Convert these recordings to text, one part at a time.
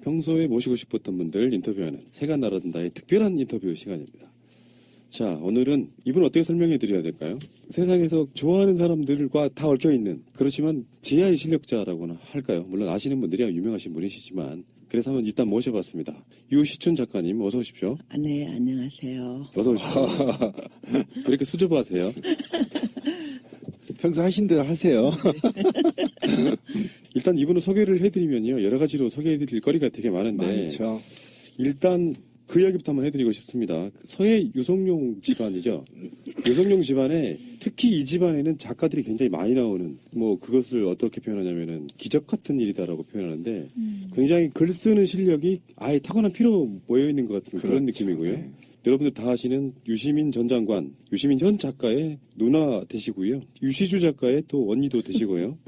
평소에 모시고 싶었던 분들 인터뷰하는 세간 나라든다의 특별한 인터뷰 시간입니다. 자, 오늘은 이분 어떻게 설명해 드려야 될까요? 세상에서 좋아하는 사람들과 다 얽혀있는, 그렇지만 지하의 실력자라고나 할까요? 물론 아시는 분들이야 유명하신 분이시지만, 그래서 한번 일단 모셔봤습니다. 유시춘 작가님 어서 오십시오. 네, 안녕하세요. 어서 오십시오. 왜 이렇게 수줍어하세요? 평소 하신 대로 하세요. 일단 이분을 소개를 해드리면요, 여러 가지로 소개해드릴 거리가 되게 많은데 많죠. 일단 그 이야기부터 한번 해드리고 싶습니다. 서해 유성룡 집안이죠. 유성룡 집안에 특히 이 집안에는 작가들이 굉장히 많이 나오는, 뭐 그것을 어떻게 표현하냐면은 기적 같은 일이다라고 표현하는데 굉장히 글 쓰는 실력이 아예 타고난 피로 모여 있는 것 같은 그런 그렇죠. 느낌이고요. 네. 여러분들 다 아시는 유시민 전 장관, 유시민 현 작가의 누나 되시고요. 유시주 작가의 또 언니도 되시고요.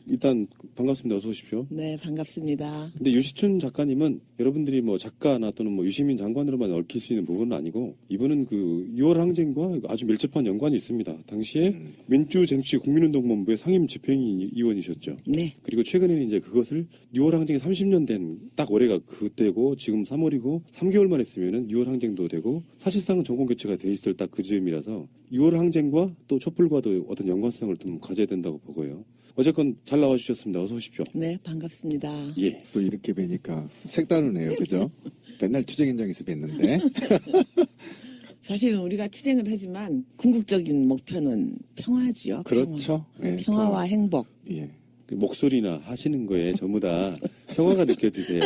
일단 반갑습니다. 어서 오십시오. 네, 반갑습니다. 근데 유시춘 작가님은 여러분들이 뭐 작가나 또는 뭐 유시민 장관으로만 얽힐 수 있는 부분은 아니고, 이분은 그 6월 항쟁과 아주 밀접한 연관이 있습니다. 당시에 민주정치국민운동본부의 상임 집행위원이셨죠. 네, 그리고 최근에는 이제 그것을 6월 항쟁이 30년 된 딱 올해가 그때고, 지금 3월이고 3개월만 했으면은 6월 항쟁도 되고, 사실상은 정권 교체가 돼 있을 딱 그 즈음이라서 6월 항쟁과 또 촛불과도 어떤 연관성을 좀 가져야 된다고 보고요. 어쨌건 잘 나와주셨습니다. 어서 오십시오. 네, 반갑습니다. 예. 또 이렇게 뵈니까 색다르네요. 그죠? 맨날 투쟁 현장에서 뵀는데. 사실은 우리가 투쟁을 하지만 궁극적인 목표는 평화지요. 그렇죠. 평화. 예, 평화와 행복. 예. 그 목소리나 하시는 거에 전부 다 평화가 느껴지세요.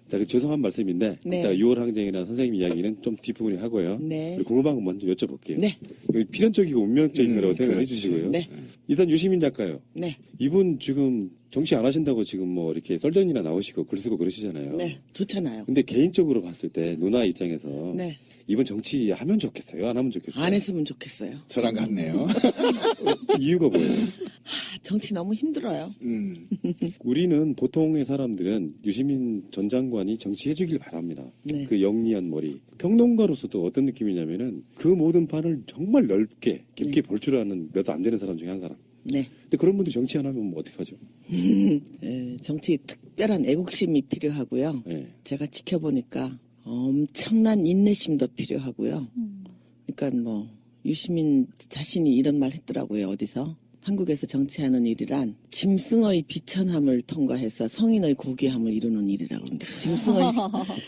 자, 그 죄송한 말씀인데, 네. 이따 6월 항쟁이나 선생님 이야기는 좀 뒷부분에 하고요. 네. 궁금한 거 먼저 여쭤볼게요. 네, 이거 필연적이고 운명적인 거라고 생각을 그렇지. 해주시고요. 네, 일단 유시민 작가요. 네, 이분 지금 정치 안 하신다고 지금 뭐 이렇게 썰전이나 나오시고 글 쓰고 그러시잖아요. 네, 좋잖아요. 근데 개인적으로 봤을 때 누나 입장에서 네, 이분 정치 하면 좋겠어요? 안 하면 좋겠어요? 안 했으면 좋겠어요. 저랑 같네요. 이유가 뭐예요? 정치 너무 힘들어요. 우리는 보통의 사람들은 유시민 전 장관이 정치해주길 바랍니다. 네. 그 영리한 머리. 평론가로서도 어떤 느낌이냐면은 그 모든 판을 정말 넓게 깊게 볼 줄 아는 몇 안 되는 사람 중에 한 사람. 네, 근데 그런 분들이 정치 안 하면 뭐 어떡하죠? 정치 특별한 애국심이 필요하고요. 예. 제가 지켜보니까 엄청난 인내심도 필요하고요. 그러니까 뭐 유시민 자신이 이런 말 했더라고요. 어디서 한국에서 정치하는 일이란 짐승의 비천함을 통과해서 성인의 고귀함을 이루는 일이라고 합니다.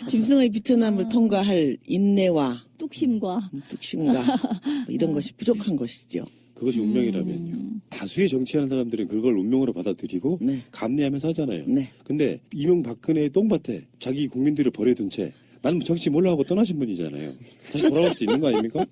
짐승의 비천함을 통과할 인내와 뚝심과 뚝심과 뭐 이런 것이 부족한 것이죠. 그것이 운명이라면요. 다수의 정치하는 사람들은 그걸 운명으로 받아들이고 네. 감내하면서 하잖아요. 네. 근데 이명박근혜의 똥밭에 자기 국민들을 버려둔 채 나는 정치 몰라 하고 떠나신 분이잖아요. 다시 돌아올 수도 있는 거 아닙니까?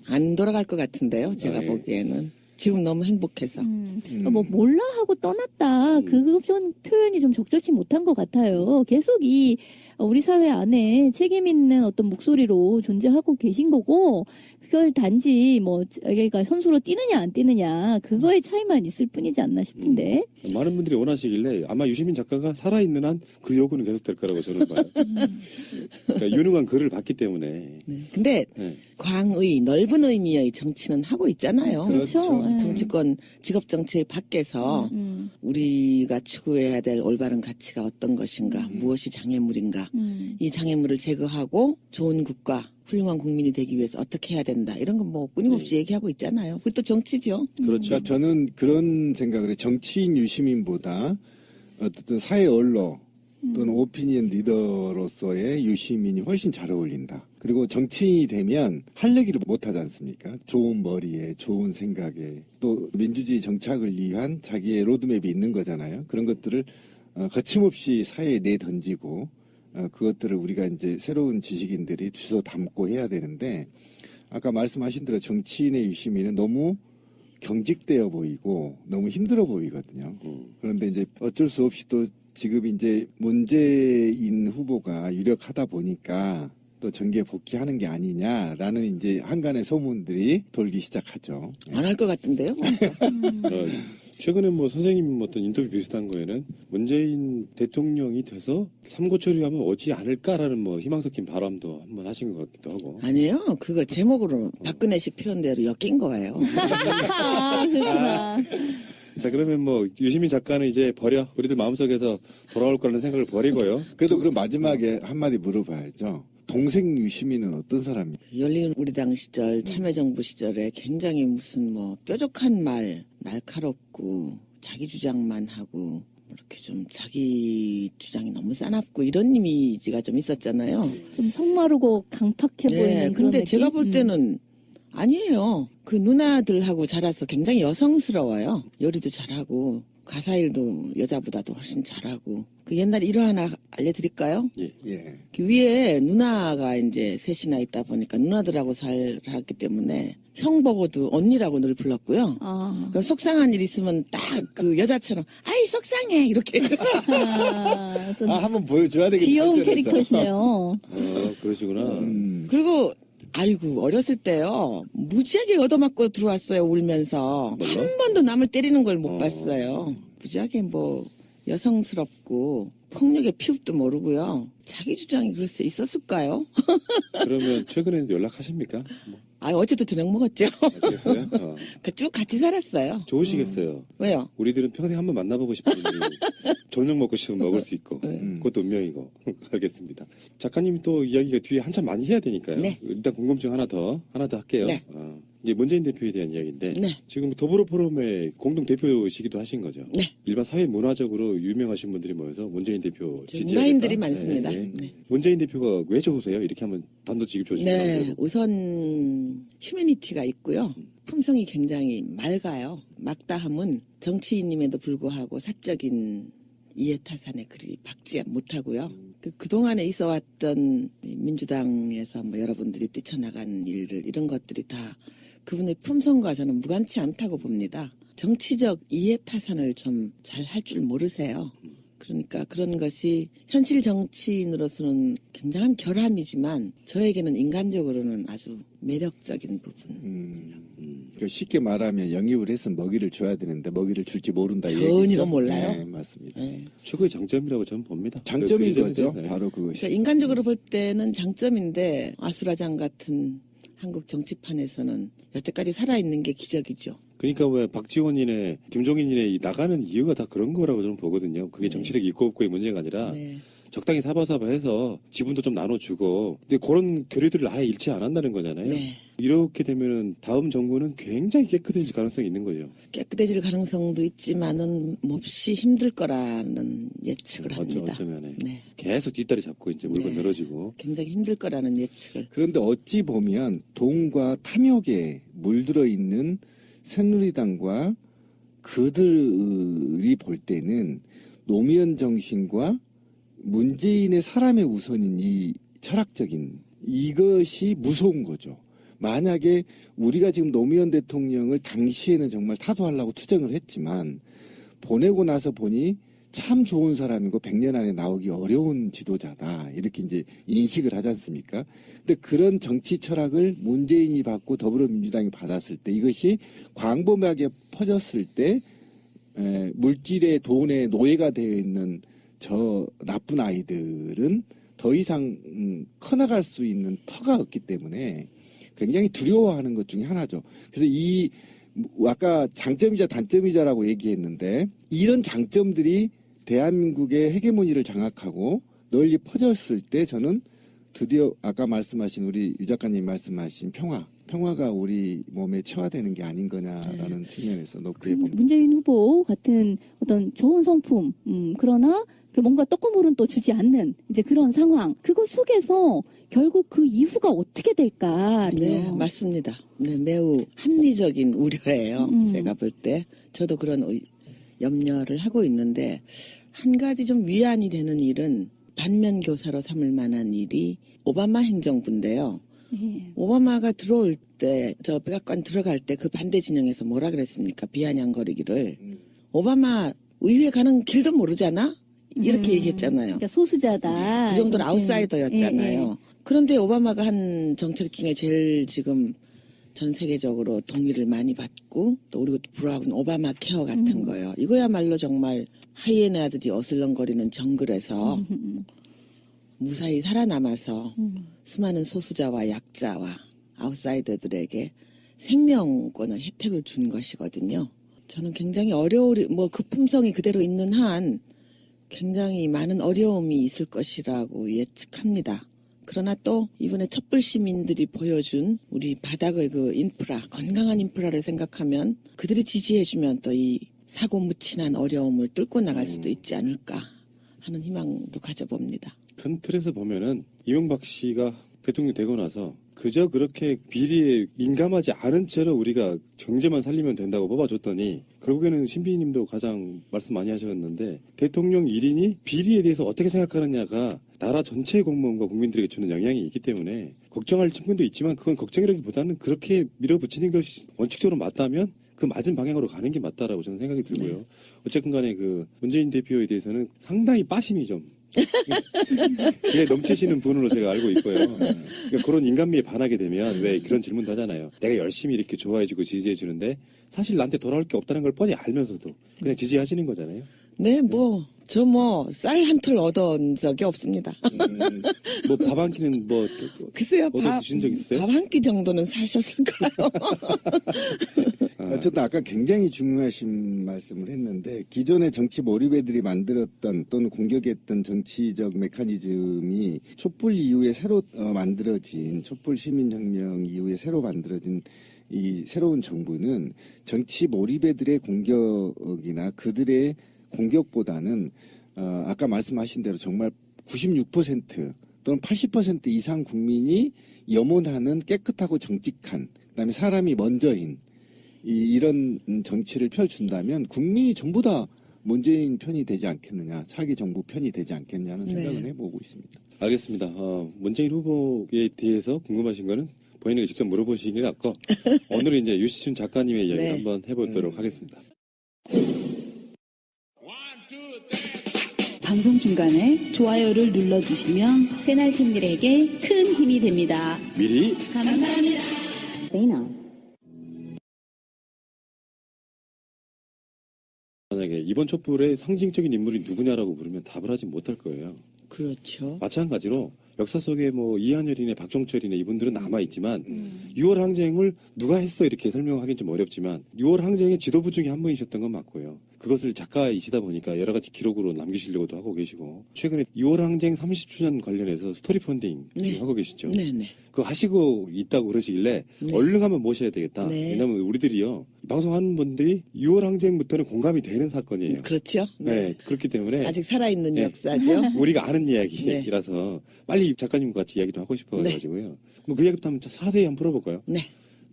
안 돌아갈 것 같은데요. 제가 예. 보기에는 지금 너무 행복해서. 뭐 몰라 하고 떠났다 그 표현이 좀 적절치 못한 것 같아요. 계속 이 우리 사회 안에 책임 있는 어떤 목소리로 존재하고 계신 거고 그걸 단지 뭐 그러니까 선수로 뛰느냐 안 뛰느냐 그거의 차이만 있을 뿐이지 않나 싶은데. 많은 분들이 원하시길래 아마 유시민 작가가 살아있는 한 그 요구는 계속될 거라고 저는 봐요. 그러니까 유능한 글을 봤기 때문에. 네. 근데 네. 광의 넓은 의미의 정치는 하고 있잖아요. 그렇죠. 예. 정치권 직업 정치 밖에서 우리가 추구해야 될 올바른 가치가 어떤 것인가, 무엇이 장애물인가, 이 장애물을 제거하고 좋은 국가, 훌륭한 국민이 되기 위해서 어떻게 해야 된다. 이런 건 뭐 끊임없이 얘기하고 있잖아요. 그것도 정치죠. 그렇죠. 그러니까 저는 그런 생각을 해요. 정치인 유시민보다 어쨌든 사회 언론 또는 오피니언 리더로서의 유시민이 훨씬 잘 어울린다. 그리고 정치인이 되면 할 얘기를 못하지 않습니까? 좋은 머리에 좋은 생각에 또 민주주의 정착을 위한 자기의 로드맵이 있는 거잖아요. 그런 것들을 거침없이 사회에 내던지고 그것들을 우리가 이제 새로운 지식인들이 주워 담고 해야 되는데 아까 말씀하신 대로 정치인의 유시민은 너무 경직되어 보이고 너무 힘들어 보이거든요. 그런데 이제 어쩔 수 없이 또 지금 이제 문재인 후보가 유력하다 보니까 또 정계에 복귀하는 게 아니냐라는 이제 한간의 소문들이 돌기 시작하죠. 안 할 것 같은데요. 최근에 뭐 선생님 어떤 인터뷰 비슷한 거에는 문재인 대통령이 돼서 삼고 처리하면 오지 않을까라는 뭐 희망 섞인 바람도 한번 하신 것 같기도 하고. 아니에요. 그거 제목으로 박근혜식 표현대로 엮인 거예요. 아, 그렇구나. 자, 그러면 뭐 유시민 작가는 이제 버려. 우리들 마음속에서 돌아올 거라는 생각을 버리고요. 그래도 그럼 마지막에 한마디 물어봐야죠. 동생 유시민은 어떤 사람이에요? 열린우리당 시절 참여정부 시절에 굉장히 무슨 뭐 뾰족한 말, 날카롭고 자기 주장만 하고 이렇게 좀 자기 주장이 너무 싸납고 이런 이미지가 좀 있었잖아요. 좀 성마르고 강팍해 보이는 네, 그런 근데 느낌? 제가 볼 때는 아니에요. 그 누나들하고 자라서 굉장히 여성스러워요. 요리도 잘하고 가사일도 여자보다도 훨씬 잘하고. 그 옛날 일화 하나 알려드릴까요? 예. 그 위에 누나가 이제 셋이나 있다 보니까 누나들하고 살았기 때문에 형 보고도 언니라고 늘 불렀고요. 아, 그럼 속상한 일 있으면 딱 그 여자처럼 아이 속상해 이렇게. 좀 한번 보여줘야 되겠다. 귀여운 설전에서. 캐릭터시네요. 그러시구나. 그리고 아이고 어렸을 때요 무지하게 얻어맞고 들어왔어요 울면서. 뭘로? 한 번도 남을 때리는 걸 못 봤어요. 무지하게 뭐 여성스럽고 폭력의 피읍도 모르고요. 자기 주장이 글쎄 있었을까요? 그러면 최근에도 연락하십니까? 뭐, 아 어제도 저녁 먹었죠. 아시겠어요? 쭉 같이 살았어요. 좋으시겠어요. 왜요? 우리들은 평생 한번 만나보고 싶은 분이 저녁 먹고 싶으면 먹을 수 있고 그것도 운명이고 알겠습니다. 작가님이 또 이야기가 뒤에 한참 많이 해야 되니까요. 네. 일단 궁금증 하나 더 할게요. 네. 이제 문재인 대표에 대한 이야기인데 네. 지금 더불어 포럼의 공동 대표시기도 하신 거죠. 네. 일반 사회 문화적으로 유명하신 분들이 모여서 문재인 대표 지지하겠다. 문화인들이 많습니다. 네, 네. 네. 문재인 대표가 왜 좋으세요? 이렇게 한번 단도직입 조직을 네, 우선 휴머니티가 있고요. 품성이 굉장히 맑아요. 막다함은 정치인임에도 불구하고 사적인 이해타산에 그리 박지 못하고요. 그동안에 있어 왔던 민주당에서 뭐 여러분들이 뛰쳐나간 일들 이런 것들이 다 그분의 품성과 저는 무관치 않다고 봅니다. 정치적 이해타산을 좀 잘 할 줄 모르세요. 그러니까 그런 것이 현실 정치인으로서는 굉장한 결함이지만 저에게는 인간적으로는 아주 매력적인 부분. 그 쉽게 말하면 영입을 해서 먹이를 줘야 되는데 먹이를 줄지 모른다. 이 전혀 얘기죠? 몰라요. 네, 맞습니다. 네. 최고의 장점이라고 저는 봅니다. 장점인 그 거죠. 네. 바로 그것이. 그러니까 인간적으로 볼 때는 장점인데 아수라장 같은 한국 정치판에서는 여태까지 살아있는 게 기적이죠. 그러니까 왜 박지원이네 김종인이네 이 나가는 이유가 다 그런 거라고 저는 보거든요. 그게 정치적 있고 없고의 문제가 아니라 네. 적당히 사바사바해서 지분도 좀 나눠주고 근데 그런 교류들을 아예 잃지 않았다는 거잖아요. 네. 이렇게 되면은 다음 정부는 굉장히 깨끗해질 가능성이 있는 거죠. 깨끗해질 가능성도 있지만은 몹시 힘들 거라는 예측을 합니다. 어쩌면에 네. 계속 뒷다리 잡고 이제 물건 네. 늘어지고 굉장히 힘들 거라는 예측을. 그런데 어찌 보면 돈과 탐욕에 물들어 있는 새누리당과 그들이 볼 때는 노무현 정신과 문재인의 사람의 우선인 이 철학적인 이것이 무서운 거죠. 만약에 우리가 지금 노무현 대통령을 당시에는 정말 타도하려고 투쟁을 했지만 보내고 나서 보니 참 좋은 사람이고 100년 안에 나오기 어려운 지도자다. 이렇게 이제 인식을 하지 않습니까? 근데 그런 정치 철학을 문재인이 받고 더불어민주당이 받았을 때 이것이 광범위하게 퍼졌을 때 물질의 돈의 노예가 되어 있는 저 나쁜 아이들은 더 이상 커나갈 수 있는 터가 없기 때문에 굉장히 두려워하는 것 중에 하나죠. 그래서 이 아까 장점이자 단점이자라고 얘기했는데 이런 장점들이 대한민국의 헤게모니를 장악하고 널리 퍼졌을 때 저는 드디어 아까 말씀하신 우리 유 작가님 말씀하신 평화가 우리 몸에 체화되는 게 아닌 거냐라는 측면에서 높게 봅니다. 문재인 후보 같은 어떤 좋은 성품, 그러나 그 뭔가 떡고물은 또 주지 않는 이제 그런 상황. 그거 속에서 결국 그 이후가 어떻게 될까? 네, 맞습니다. 네, 매우 합리적인 우려예요. 제가 볼 때. 저도 그런 염려를 하고 있는데, 한 가지 좀 위안이 되는 일은 반면 교사로 삼을 만한 일이 오바마 행정부인데요. 네. 오바마가 들어올 때, 저 백악관 들어갈 때 그 반대 진영에서 뭐라 그랬습니까? 비아냥거리기를. 오바마 의회 가는 길도 모르잖아? 이렇게 얘기했잖아요. 그러니까 소수자다. 그 정도로 이렇게. 아웃사이더였잖아요. 예, 예. 그런데 오바마가 한 정책 중에 제일 지금 전 세계적으로 동의를 많이 받고 또 우리가 불화하고는 오바마 케어 같은 거요. 이거야말로 정말 하이에나들이 어슬렁거리는 정글에서 무사히 살아남아서 수많은 소수자와 약자와 아웃사이더들에게 생명권의 혜택을 준 것이거든요. 저는 굉장히 급품성이 그대로 있는 한 굉장히 많은 어려움이 있을 것이라고 예측합니다. 그러나 또 이번에 촛불 시민들이 보여준 우리 바닥의 그 인프라, 건강한 인프라를 생각하면 그들이 지지해주면 또 이 사고 묻힌한 어려움을 뚫고 나갈 수도 있지 않을까 하는 희망도 가져봅니다. 큰 틀에서 보면은 이명박 씨가 대통령 되고 나서 그저 그렇게 비리에 민감하지 않은 채로 우리가 경제만 살리면 된다고 뽑아줬더니 결국에는 신비님도 가장 말씀 많이 하셨는데 대통령 1인이 비리에 대해서 어떻게 생각하느냐가 나라 전체 공무원과 국민들에게 주는 영향이 있기 때문에 걱정할 측면도 있지만 그건 걱정이라기보다는 그렇게 밀어붙이는 것이 원칙적으로 맞다면 그 맞은 방향으로 가는 게 맞다라고 저는 생각이 들고요. 네. 어쨌든 간에 그 문재인 대표에 대해서는 상당히 빠심이 좀 그게 넘치시는 분으로 제가 알고 있고요. 그러니까 그런 인간미에 반하게 되면 왜 그런 질문도 하잖아요. 내가 열심히 이렇게 좋아해주고 지지해주는데 사실 나한테 돌아올 게 없다는 걸 뻔히 알면서도 그냥 지지하시는 거잖아요. 네, 쌀 한 톨 얻은 적이 없습니다. 뭐 밥 한 끼는 글쎄요, 얻어 드신 적 있어요? 밥 한 끼 정도는 사셨을까요? 어쨌든 아까 굉장히 중요하신 말씀을 했는데 기존의 정치 몰입애들이 만들었던 또는 공격했던 정치적 메커니즘이 촛불 이후에 새로 만들어진 촛불 시민혁명 이후에 새로 만들어진 이 새로운 정부는 정치 몰입애들의 공격이나 그들의 공격보다는 아까 말씀하신 대로 정말 96% 또는 80% 이상 국민이 염원하는 깨끗하고 정직한 그다음에 사람이 먼저인 이런 정치를 펼준다면 국민이 전부 다 문재인 편이 되지 않겠느냐, 차기 정부 편이 되지 않겠냐는 생각을 네. 해보고 있습니다. 알겠습니다. 문재인 후보에 대해서 궁금하신 거는 본인에게 직접 물어보시는 게 낫고 오늘은 이제 유시춘 작가님의 이야기를 네. 한번 해보도록 하겠습니다. 방송 중간에 좋아요를 눌러주시면 새날팀들에게 큰 힘이 됩니다. 미리 감사합니다. 만약에 이번 촛불의 상징적인 인물이 누구냐라고 물으면 답을 하지 못할 거예요. 그렇죠. 마찬가지로 역사 속에 이한열이네 박종철이네 이분들은 남아있지만 6월 항쟁을 누가 했어 이렇게 설명하기는 좀 어렵지만 6월 항쟁의 지도부 중에 한 분이셨던 건 맞고요. 그것을 작가이시다 보니까 여러 가지 기록으로 남기시려고도 하고 계시고 최근에 6월 항쟁 30주년 관련해서 스토리 펀딩 지금 네. 하고 계시죠. 네네. 그거 하시고 있다고 그러시길래 네. 얼른 한번 모셔야 되겠다. 네. 왜냐하면 우리들이요. 방송하는 분들이 6월 항쟁부터는 공감이 되는 사건이에요. 그렇죠. 네. 그렇기 때문에 아직 살아있는 네. 역사죠. 우리가 아는 이야기라서 빨리 작가님과 같이 이야기를 하고 싶어가지고요. 뭐 그 이야기부터 한번 자세히 한번 풀어볼까요? 네.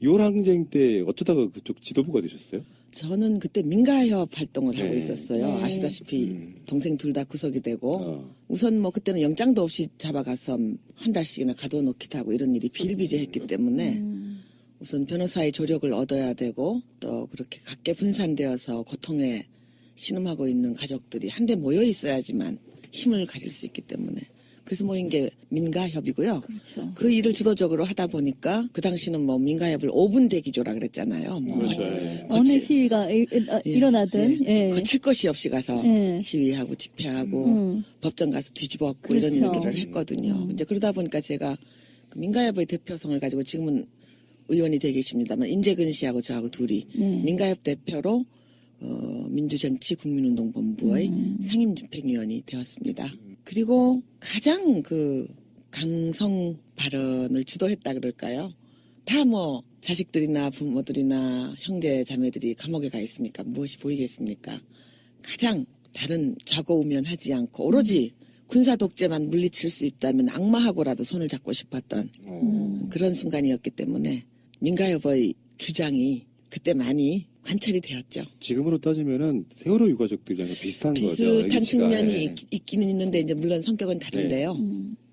6월 항쟁 때 어쩌다가 그쪽 지도부가 되셨어요? 저는 그때 민가협 활동을 하고 네. 있었어요. 네. 아시다시피 동생 둘 다 구속이 되고 어. 우선 그때는 영장도 없이 잡아가서 한 달씩이나 가둬놓기도 하고 이런 일이 비일비재했기 때문에 우선 변호사의 조력을 얻어야 되고 또 그렇게 각계 분산되어서 고통에 신음하고 있는 가족들이 한데 모여 있어야지만 힘을 가질 수 있기 때문에 그래서 모인 게 민가협이고요. 그렇죠. 그 일을 주도적으로 하다 보니까 그 당시는 민가협을 5분 대기조라 그랬잖아요. 그렇죠. 어느 시위가 일어나든 거칠 것이 없이 가서 예. 시위하고 집회하고 법정 가서 뒤집어 엎고 이런 그렇죠. 일들을 했거든요. 이제 그러다 보니까 제가 그 민가협의 대표성을 가지고 지금은 의원이 되어 계십니다만 인재근 씨하고 저하고 둘이 네. 민가협 대표로 민주정치 국민운동본부의 상임집행위원이 되었습니다. 그리고 가장 그 강성 발언을 주도했다 그럴까요? 다 자식들이나 부모들이나 형제 자매들이 감옥에 가 있으니까 무엇이 보이겠습니까? 가장 다른 좌고우면하지 않고 오로지 군사 독재만 물리칠 수 있다면 악마하고라도 손을 잡고 싶었던 그런 순간이었기 때문에 민가협의 주장이 그때 많이 관철이 되었죠. 지금으로 따지면은 세월호 유가족들이랑 비슷한 거죠. 비슷한 위치가. 측면이 네. 있기는 있는데 이제 물론 성격은 다른데요.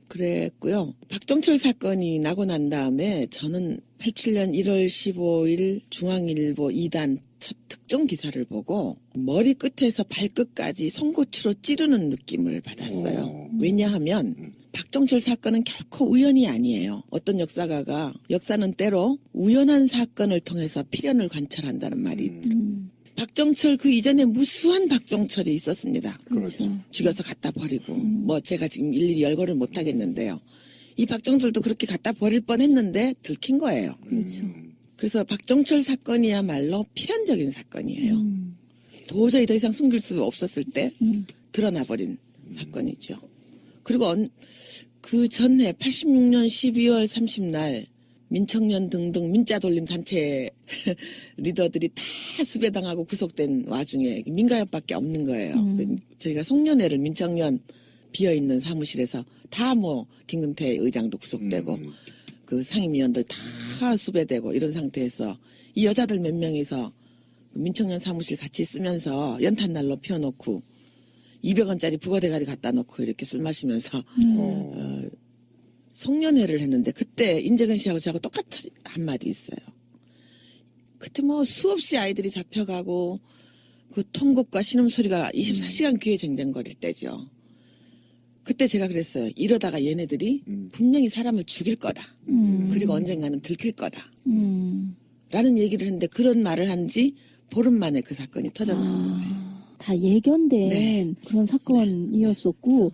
그랬고요. 박종철 사건이 나고 난 다음에 저는 87년 1월 15일 중앙일보 2단 첫 특종 기사를 보고 머리 끝에서 발끝까지 송곳으로 찌르는 느낌을 받았어요. 왜냐하면 박종철 사건은 결코 우연이 아니에요. 어떤 역사가가 역사는 때로 우연한 사건을 통해서 필연을 관찰한다는 말이 있더라고요. 박종철 그 이전에 무수한 박종철이 있었습니다. 그렇죠. 죽여서 갖다 버리고 제가 지금 일일이 열거를 못 하겠는데요. 이 박종철도 그렇게 갖다 버릴 뻔했는데 들킨 거예요. 그렇죠. 그래서 박종철 사건이야말로 필연적인 사건이에요. 도저히 더 이상 숨길 수 없었을 때 드러나버린 사건이죠. 그리고 그 전해 86년 12월 30날 민청년 등등 민자 돌림 단체 리더들이 다 수배당하고 구속된 와중에 민가협밖에 없는 거예요. 저희가 송년회를 민청년 비어있는 사무실에서 다 뭐 김근태 의장도 구속되고 그 상임위원들 다 수배되고 이런 상태에서 이 여자들 몇 명이서 민청년 사무실 같이 쓰면서 연탄난로 피워놓고 200원짜리 부거대가리 갖다 놓고 이렇게 술 마시면서 송년회를 했는데 그때 인재근 씨하고 저하고 똑같은 한 말이 있어요. 그때 뭐 수없이 아이들이 잡혀가고 그 통곡과 신음소리가 24시간 귀에 쟁쟁거릴 때죠. 그때 제가 그랬어요. 이러다가 얘네들이 분명히 사람을 죽일 거다. 그리고 언젠가는 들킬 거다. 라는 얘기를 했는데 그런 말을 한 지 보름 만에 그 사건이 터져나온 거예요. 다 예견된 네. 그런 사건이었었고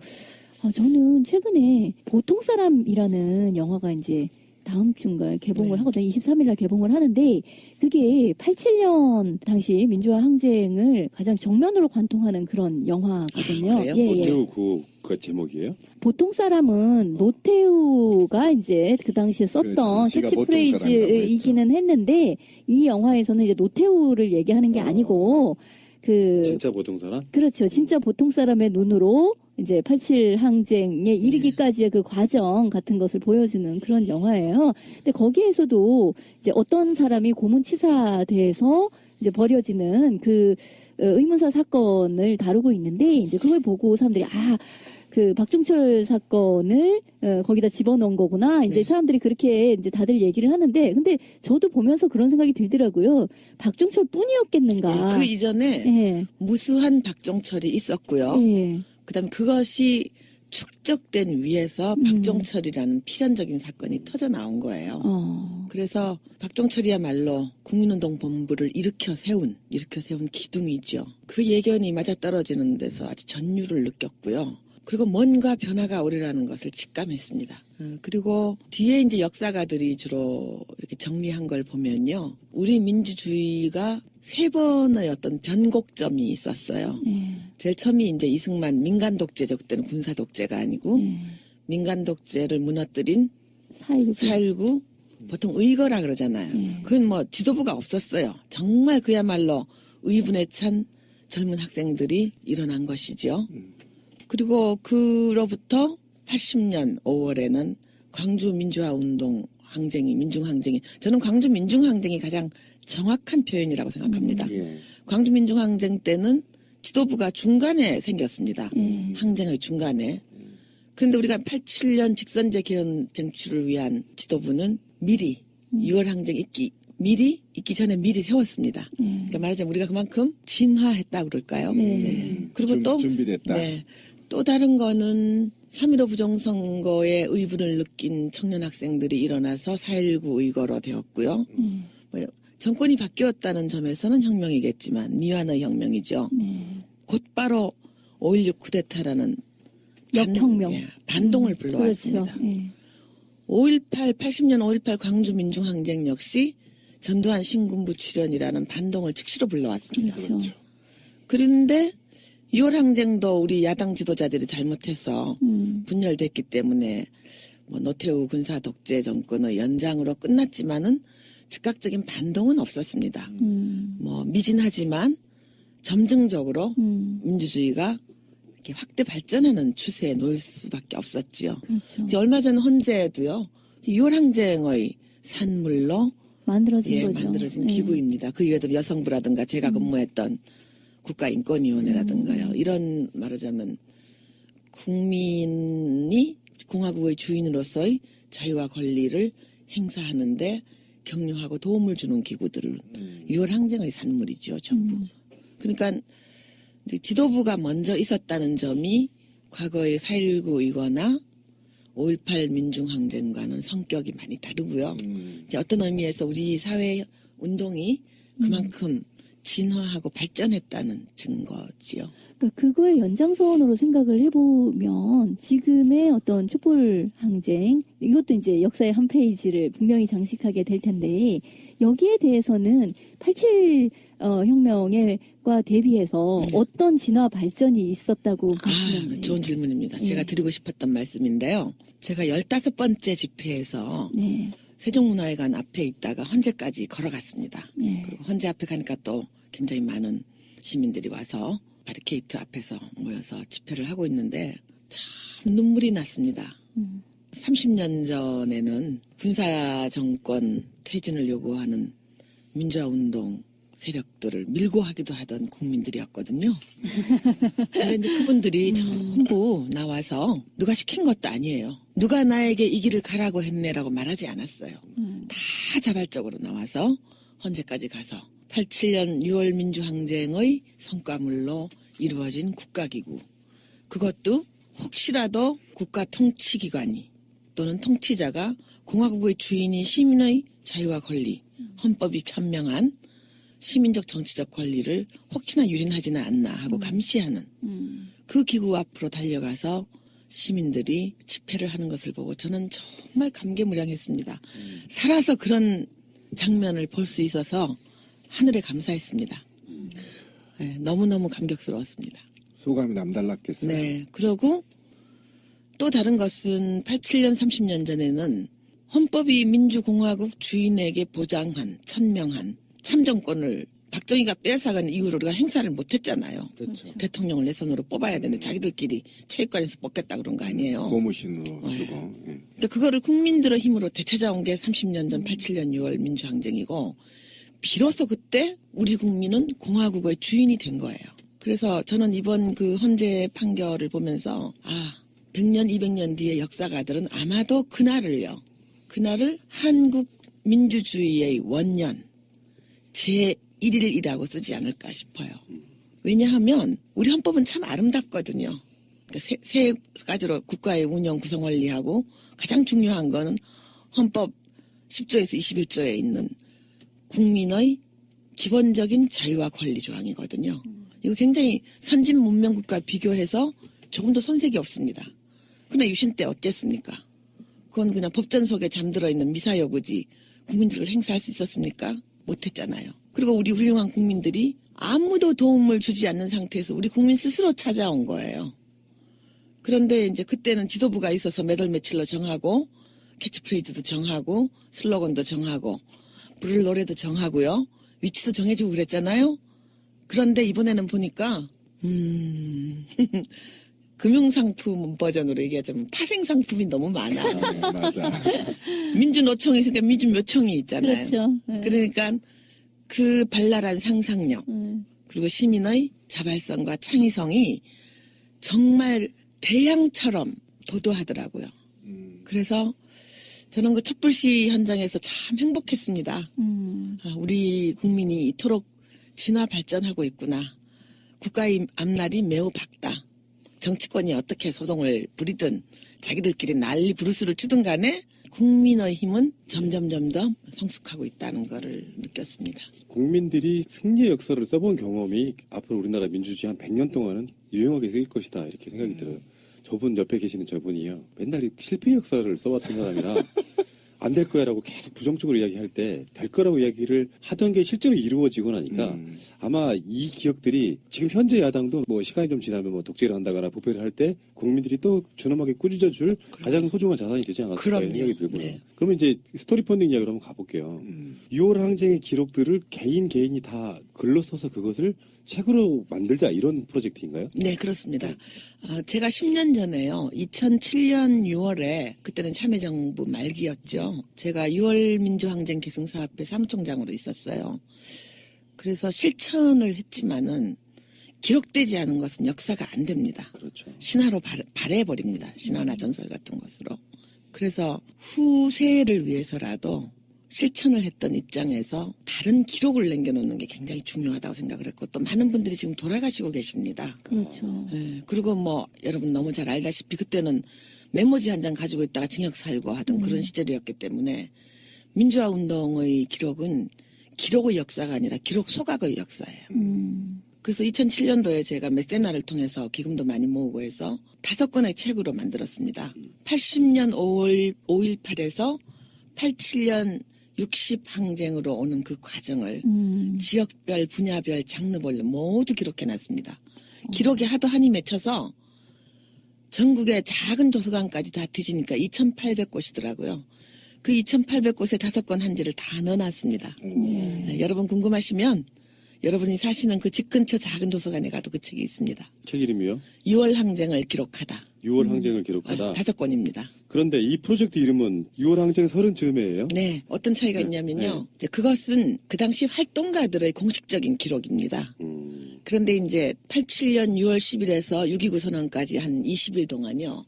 저는 최근에 보통 사람이라는 영화가 이제 다음 주인가에 개봉을 하거든요. 23일 날 개봉을 하는데 그게 87년 당시 민주화 항쟁을 가장 정면으로 관통하는 그런 영화거든요. 그래요? 노태우 그 제목이에요? 보통 사람은 노태우가 이제 그 당시에 썼던 그렇지. 지가 보통 캐치프레이즈이기는 했는데 이 영화에서는 이제 노태우를 얘기하는 게 아니고 진짜 보통 사람? 그렇죠. 진짜 보통 사람의 눈으로 이제 87 항쟁에 이르기까지의 그 과정 같은 것을 보여주는 그런 영화예요. 근데 거기에서도 이제 어떤 사람이 고문치사돼서 이제 벌여지는 그 의문사 사건을 다루고 있는데 이제 그걸 보고 사람들이 그 박종철 사건을 거기다 집어넣은 거구나. 이제 사람들이 그렇게 이제 다들 얘기를 하는데, 근데 저도 보면서 그런 생각이 들더라고요. 박종철 뿐이었겠는가. 그 이전에 예. 무수한 박종철이 있었고요. 예. 그다음 그것이 축적된 위에서 박종철이라는 필연적인 사건이 터져 나온 거예요. 그래서 박종철이야말로 국민운동본부를 일으켜 세운 기둥이죠. 그 예견이 맞아떨어지는 데서 아주 전율을 느꼈고요. 그리고 뭔가 변화가 오리라는 것을 직감했습니다. 그리고 뒤에 이제 역사가들이 주로 이렇게 정리한 걸 보면요. 우리 민주주의가 3번의 어떤 변곡점이 있었어요. 제일 처음이 이제 이승만 민간 독재죠. 그때는 군사 독재가 아니고 민간 독재를 무너뜨린 4.19 보통 의거라 그러잖아요. 그건 뭐 지도부가 없었어요. 정말 그야말로 의분에 찬 젊은 학생들이 일어난 것이죠. 그리고 그로부터 80년 5월에는 광주 민주화 운동 민중항쟁이 저는 광주 민중항쟁이 가장 정확한 표현이라고 생각합니다. 광주 민중항쟁 때는 지도부가 중간에 생겼습니다. 항쟁의 중간에. 그런데 우리가 87년 직선제 개헌 쟁취를 위한 지도부는 미리 6월 항쟁 있기 전에 미리 세웠습니다. 그러니까 말하자면 우리가 그만큼 진화했다 그럴까요? 그리고 또 준비됐다. 또 다른 거는 3.15 부정선거의 의분을 느낀 청년 학생들이 일어나서 4.19 의거로 되었고요. 정권이 바뀌었다는 점에서는 혁명이겠지만 미완의 혁명이죠. 곧바로 5.16 쿠데타라는 역혁명. 반동을 불러왔습니다. 그렇죠. 예. 80년 5.18 광주 민중항쟁 역시 전두환 신군부 출현이라는 반동을 즉시로 불러왔습니다. 그렇죠. 그런데 6월 항쟁도 우리 야당 지도자들이 잘못해서 분열됐기 때문에 뭐 노태우 군사 독재 정권의 연장으로 끝났지만은 즉각적인 반동은 없었습니다. 뭐 미진하지만 점증적으로 민주주의가 이렇게 확대 발전하는 추세에 놓일 수밖에 없었지요. 그렇죠. 이제 얼마 전 헌재도요. 6월 항쟁의 산물로 만들어진 거죠. 만들어진 예. 기구입니다. 그 이외에도 여성부라든가 제가 근무했던 국가인권위원회라든가요. 이런 말하자면 국민이 공화국의 주인으로서의 자유와 권리를 행사하는데 격려하고 도움을 주는 기구들을 6월 항쟁의 산물이죠. 전부. 그러니까 이제 지도부가 먼저 있었다는 점이 과거의 4.19이거나 5.18 민중항쟁과는 성격이 많이 다르고요. 이제 어떤 의미에서 우리 사회 운동이 그만큼 진화하고 발전했다는 증거지요. 그러니까 그거의 연장선으로 생각을 해보면 지금의 어떤 촛불 항쟁 이것도 이제 역사의 한 페이지를 분명히 장식하게 될 텐데 여기에 대해서는 87 혁명과 대비해서 어떤 진화 발전이 있었다고 보시는지. 좋은 질문입니다. 제가 드리고 싶었던 말씀인데요. 제가 15번째 집회에서 네. 세종문화회관 앞에 있다가 헌재까지 걸어갔습니다. 네. 그리고 헌재 앞에 가니까 또 굉장히 많은 시민들이 와서 바리케이트 앞에서 모여서 집회를 하고 있는데 참 눈물이 났습니다. 30년 전에는 군사 정권 퇴진을 요구하는 민주화 운동 세력들을 밀고 하기도 하던 국민들이었거든요. 근데 이제 그분들이 전부 나와서 누가 시킨 것도 아니에요. 누가 나에게 이 길을 가라고 했네라고 말하지 않았어요. 다 자발적으로 나와서 헌재까지 가서 87년 6월 민주항쟁의 성과물로 이루어진 국가기구. 그것도 혹시라도 국가 통치기관이 또는 통치자가 공화국의 주인이 시민의 자유와 권리, 헌법이 편명한 시민적 정치적 권리를 혹시나 유린하지는 않나 하고 감시하는 그 기구 앞으로 달려가서 시민들이 집회를 하는 것을 보고 저는 정말 감개무량했습니다. 살아서 그런 장면을 볼 수 있어서 하늘에 감사했습니다. 네, 너무너무 감격스러웠습니다. 소감이 남달랐겠어요. 네. 그러고 또 다른 것은 87년 30년 전에는 헌법이 민주공화국 주인에게 보장한 천명한 참정권을 박정희가 빼앗아간 이후로 우리가 행사를 못했잖아요. 그렇죠. 대통령을 내 손으로 뽑아야 되는데 자기들끼리 체육관에서 뽑겠다 그런 거 아니에요. 고무신으로 주고. 예. 그러니까 그거를 국민들의 힘으로 되찾아온 게 30년 전 87년 6월 민주항쟁이고 비로소 그때 우리 국민은 공화국의 주인이 된 거예요. 그래서 저는 이번 그 헌재 판결을 보면서 100년 200년 뒤에 역사가들은 아마도 그날을 한국 민주주의의 원년 제1일이라고 쓰지 않을까 싶어요. 왜냐하면 우리 헌법은 참 아름답거든요. 그러니까 세 가지로 국가의 운영 구성 원리하고 가장 중요한 거는 헌법 10조에서 21조에 있는 국민의 기본적인 자유와 권리 조항이거든요. 이거 굉장히 선진 문명 국가 비교해서 조금도 손색이 없습니다. 그러나 유신 때 어땠습니까? 그건 그냥 법전 속에 잠들어 있는 미사여구지 국민들을 행사할 수 있었습니까? 못했잖아요. 그리고 우리 훌륭한 국민들이 아무도 도움을 주지 않는 상태에서 우리 국민 스스로 찾아온 거예요. 그런데 이제 그때는 지도부가 있어서 매달 며칠로 정하고 캐치프레이즈도 정하고 슬로건도 정하고 부를 노래도 정하고요. 위치도 정해주고 그랬잖아요. 그런데 이번에는 보니까 금융상품 버전으로 얘기하자면 파생상품이 너무 많아요. 맞아. 민주노총이 있으니까 민주묘총이 있잖아요. 그렇죠. 네. 그러니까 그 발랄한 상상력 그리고 시민의 자발성과 창의성이 정말 대양처럼 도도하더라고요. 그래서 저는 그 촛불시 현장에서 참 행복했습니다. 우리 국민이 이토록 진화 발전하고 있구나. 국가의 앞날이 매우 밝다. 정치권이 어떻게 소동을 부리든 자기들끼리 난리 부르스를 추든 간에 국민의 힘은 점점 성숙하고 있다는 것을 느꼈습니다. 국민들이 승리의 역사를 써본 경험이 앞으로 우리나라 민주주의 한 100년 동안은 유용하게 쓰일 것이다 이렇게 생각이 들어요. 저분 옆에 계시는 저분이요. 맨날 실패의 역사를 써왔던 사람이라 안 될 거야라고 계속 부정적으로 이야기할 때 될 거라고 이야기를 하던 게 실제로 이루어지고 나니까 아마 이 기억들이 지금 현재 야당도 뭐 시간이 좀 지나면 뭐 독재를 한다거나 부패를 할 때 국민들이 또 준엄하게 꾸짖어 줄 가장 소중한 자산이 되지 않았을까 그럼요. 생각이 들고요. 네. 그러면 이제 스토리 펀딩 이야기로 한번 가볼게요. 6월 항쟁의 기록들을 개인이 다 글로 써서 그것을 책으로 만들자 이런 프로젝트인가요? 네, 그렇습니다. 제가 10년 전에요. 2007년 6월에 그때는 참여정부 말기였죠. 제가 6월 민주항쟁 계승사업회 사무총장으로 있었어요. 그래서 실천을 했지만은 기록되지 않은 것은 역사가 안 됩니다. 그렇죠. 신화로 발해버립니다. 신화나 전설 같은 것으로. 그래서 후세를 위해서라도 실천을 했던 입장에서 다른 기록을 남겨놓는 게 굉장히 중요하다고 생각을 했고 또 많은 분들이 지금 돌아가시고 계십니다. 그렇죠. 네, 그리고 뭐 여러분 너무 잘 알다시피 그때는 메모지 한 장 가지고 있다가 징역 살고 하던 그런 시절이었기 때문에 민주화 운동의 기록은 기록의 역사가 아니라 기록 소각의 역사예요. 그래서 2007년도에 제가 메세나를 통해서 기금도 많이 모으고 해서 5권의 책으로 만들었습니다. 80년 5.18에서 87년 60 항쟁으로 오는 그 과정을 지역별, 분야별, 장르별로 모두 기록해놨습니다. 기록이 하도 한이 맺혀서 전국의 작은 도서관까지 다 뒤지니까 2,800곳이더라고요. 그 2,800곳에 5권 한지를 다 넣어놨습니다. 네, 여러분 궁금하시면 여러분이 사시는 그 집 근처 작은 도서관에 가도 그 책이 있습니다. 책 이름이요? 6월 항쟁을 기록하다. 6월 항쟁을 기록하다. 5권입니다. 그런데 이 프로젝트 이름은 6월 항쟁 30즈음이에요? 네, 어떤 차이가 있냐면요. 이제 그것은 그 당시 활동가들의 공식적인 기록입니다. 그런데 이제 87년 6월 10일에서 6.29 선언까지 한 20일 동안요.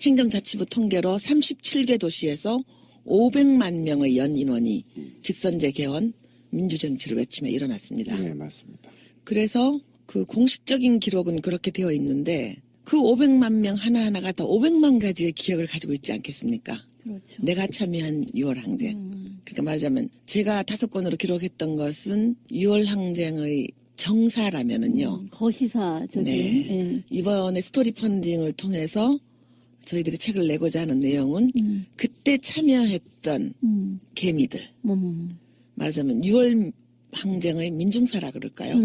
행정자치부 통계로 37개 도시에서 500만 명의 연 인원이 직선제 개헌, 민주정치를 외치며 일어났습니다. 네, 맞습니다. 그래서 그 공식적인 기록은 그렇게 되어 있는데 그 500만 명 하나하나가 다 500만 가지의 기억을 가지고 있지 않겠습니까? 그렇죠. 내가 참여한 6월 항쟁. 그러니까 말하자면 제가 5권으로 기록했던 것은 6월 항쟁의 정사라면은요. 거시사적인. 네. 예. 이번에 스토리 펀딩을 통해서 저희들이 책을 내고자 하는 내용은 그때 참여했던 개미들. 말하자면 6월 항쟁의 민중사라 그럴까요?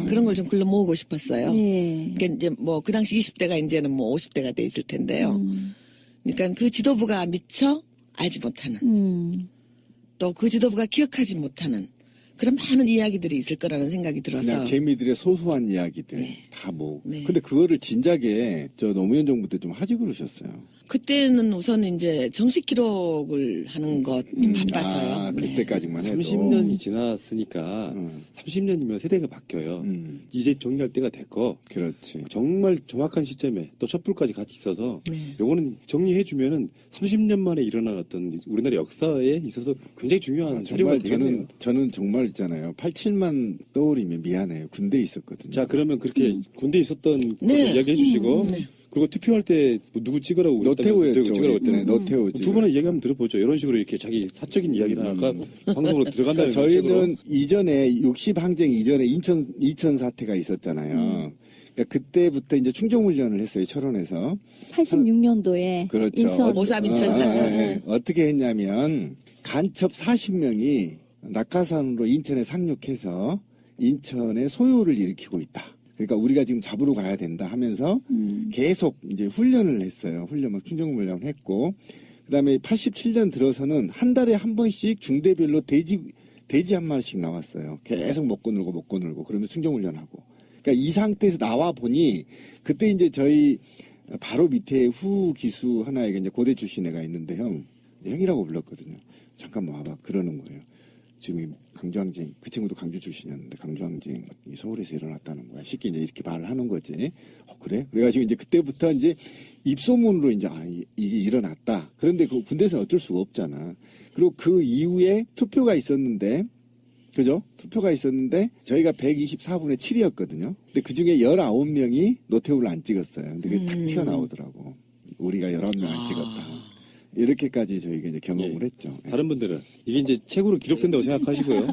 그런 걸 좀 글로 모으고 싶었어요. 예. 그러니까 이제 뭐 그 당시 20대가 이제는 뭐 50대가 돼 있을 텐데요. 그러니까 그 지도부가 미처 알지 못하는 또 그 지도부가 기억하지 못하는 그런 많은 이야기들이 있을 거라는 생각이 들어서 그냥 개미들의 소소한 이야기들 네. 다 뭐. 네. 근데 그거를 진작에 저 노무현 정부 때 좀 하지 그러셨어요. 그때는 우선 이제 정식 기록을 하는 것 바빠서요. 아, 네. 그때까지만 해도. 30년이 지났으니까 30년이면 세대가 바뀌어요. 이제 정리할 때가 됐고 그렇지. 정말 정확한 시점에 또 촛불까지 같이 있어서 네. 요거는 정리해주면은 30년 만에 일어난 어떤 우리나라 역사에 있어서 굉장히 중요한 자료가 정말 되겠네요. 저는 정말 있잖아요. 87만 떠올리면 미안해요. 군대에 있었거든요. 자, 그러면 그렇게 군대에 있었던 네. 것을 이야기해 주시고 그리고 투표할 때뭐 누구 찍으라고 노태우였죠. 찍으라고 네, 했잖아요. 노태우지. 두 분의 얘기 한번 들어보죠. 이런 식으로 이렇게 자기 사적인 이야기를 하니까 방송으로 들어간다는 저희는 이전에 60항쟁 이전에 인천 사태가 있었잖아요. 그러니까 그때부터 이제 충정훈련을 했어요. 철원에서. 86년도에. 그렇죠. 모삼 인천 사태. 어떻게 했냐면 간첩 40명이 낙하산으로 인천에 상륙해서 인천에 소요를 일으키고 있다. 그러니까 우리가 지금 잡으러 가야 된다 하면서 계속 이제 훈련을 했어요. 막 충정훈련을 했고, 그다음에 87년 들어서는 한 달에 한 번씩 중대별로 돼지 한 마리씩 나왔어요. 계속 먹고 놀고 그러면 충정훈련하고. 그러니까 이 상태에서 나와 보니 그때 이제 저희 바로 밑에 후 기수 하나에게 이제 고대 출신 애가 있는데 형이라고 불렀거든요. 잠깐만 와봐 그러는 거예요. 지금 강주항쟁, 그 친구도 강주 출신이었는데 강주항쟁이 서울에서 일어났다는 거야. 쉽게 이제 이렇게 말을 하는 거지. 그래? 그래가지고 이제 그때부터 이제 입소문으로 이제 이게 일어났다. 그런데 그 군대에서는 어쩔 수가 없잖아. 그리고 그 이후에 투표가 있었는데, 그죠? 투표가 있었는데 저희가 124분의 7이었거든요. 근데 그 중에 19명이 노태우를 안 찍었어요. 근데 그게 탁 튀어나오더라고. 우리가 19명 안 찍었다. 이렇게까지 저희가 이제 경험을 예. 했죠. 다른 분들은 이게 이제 책으로 기록된다고 생각하시고요.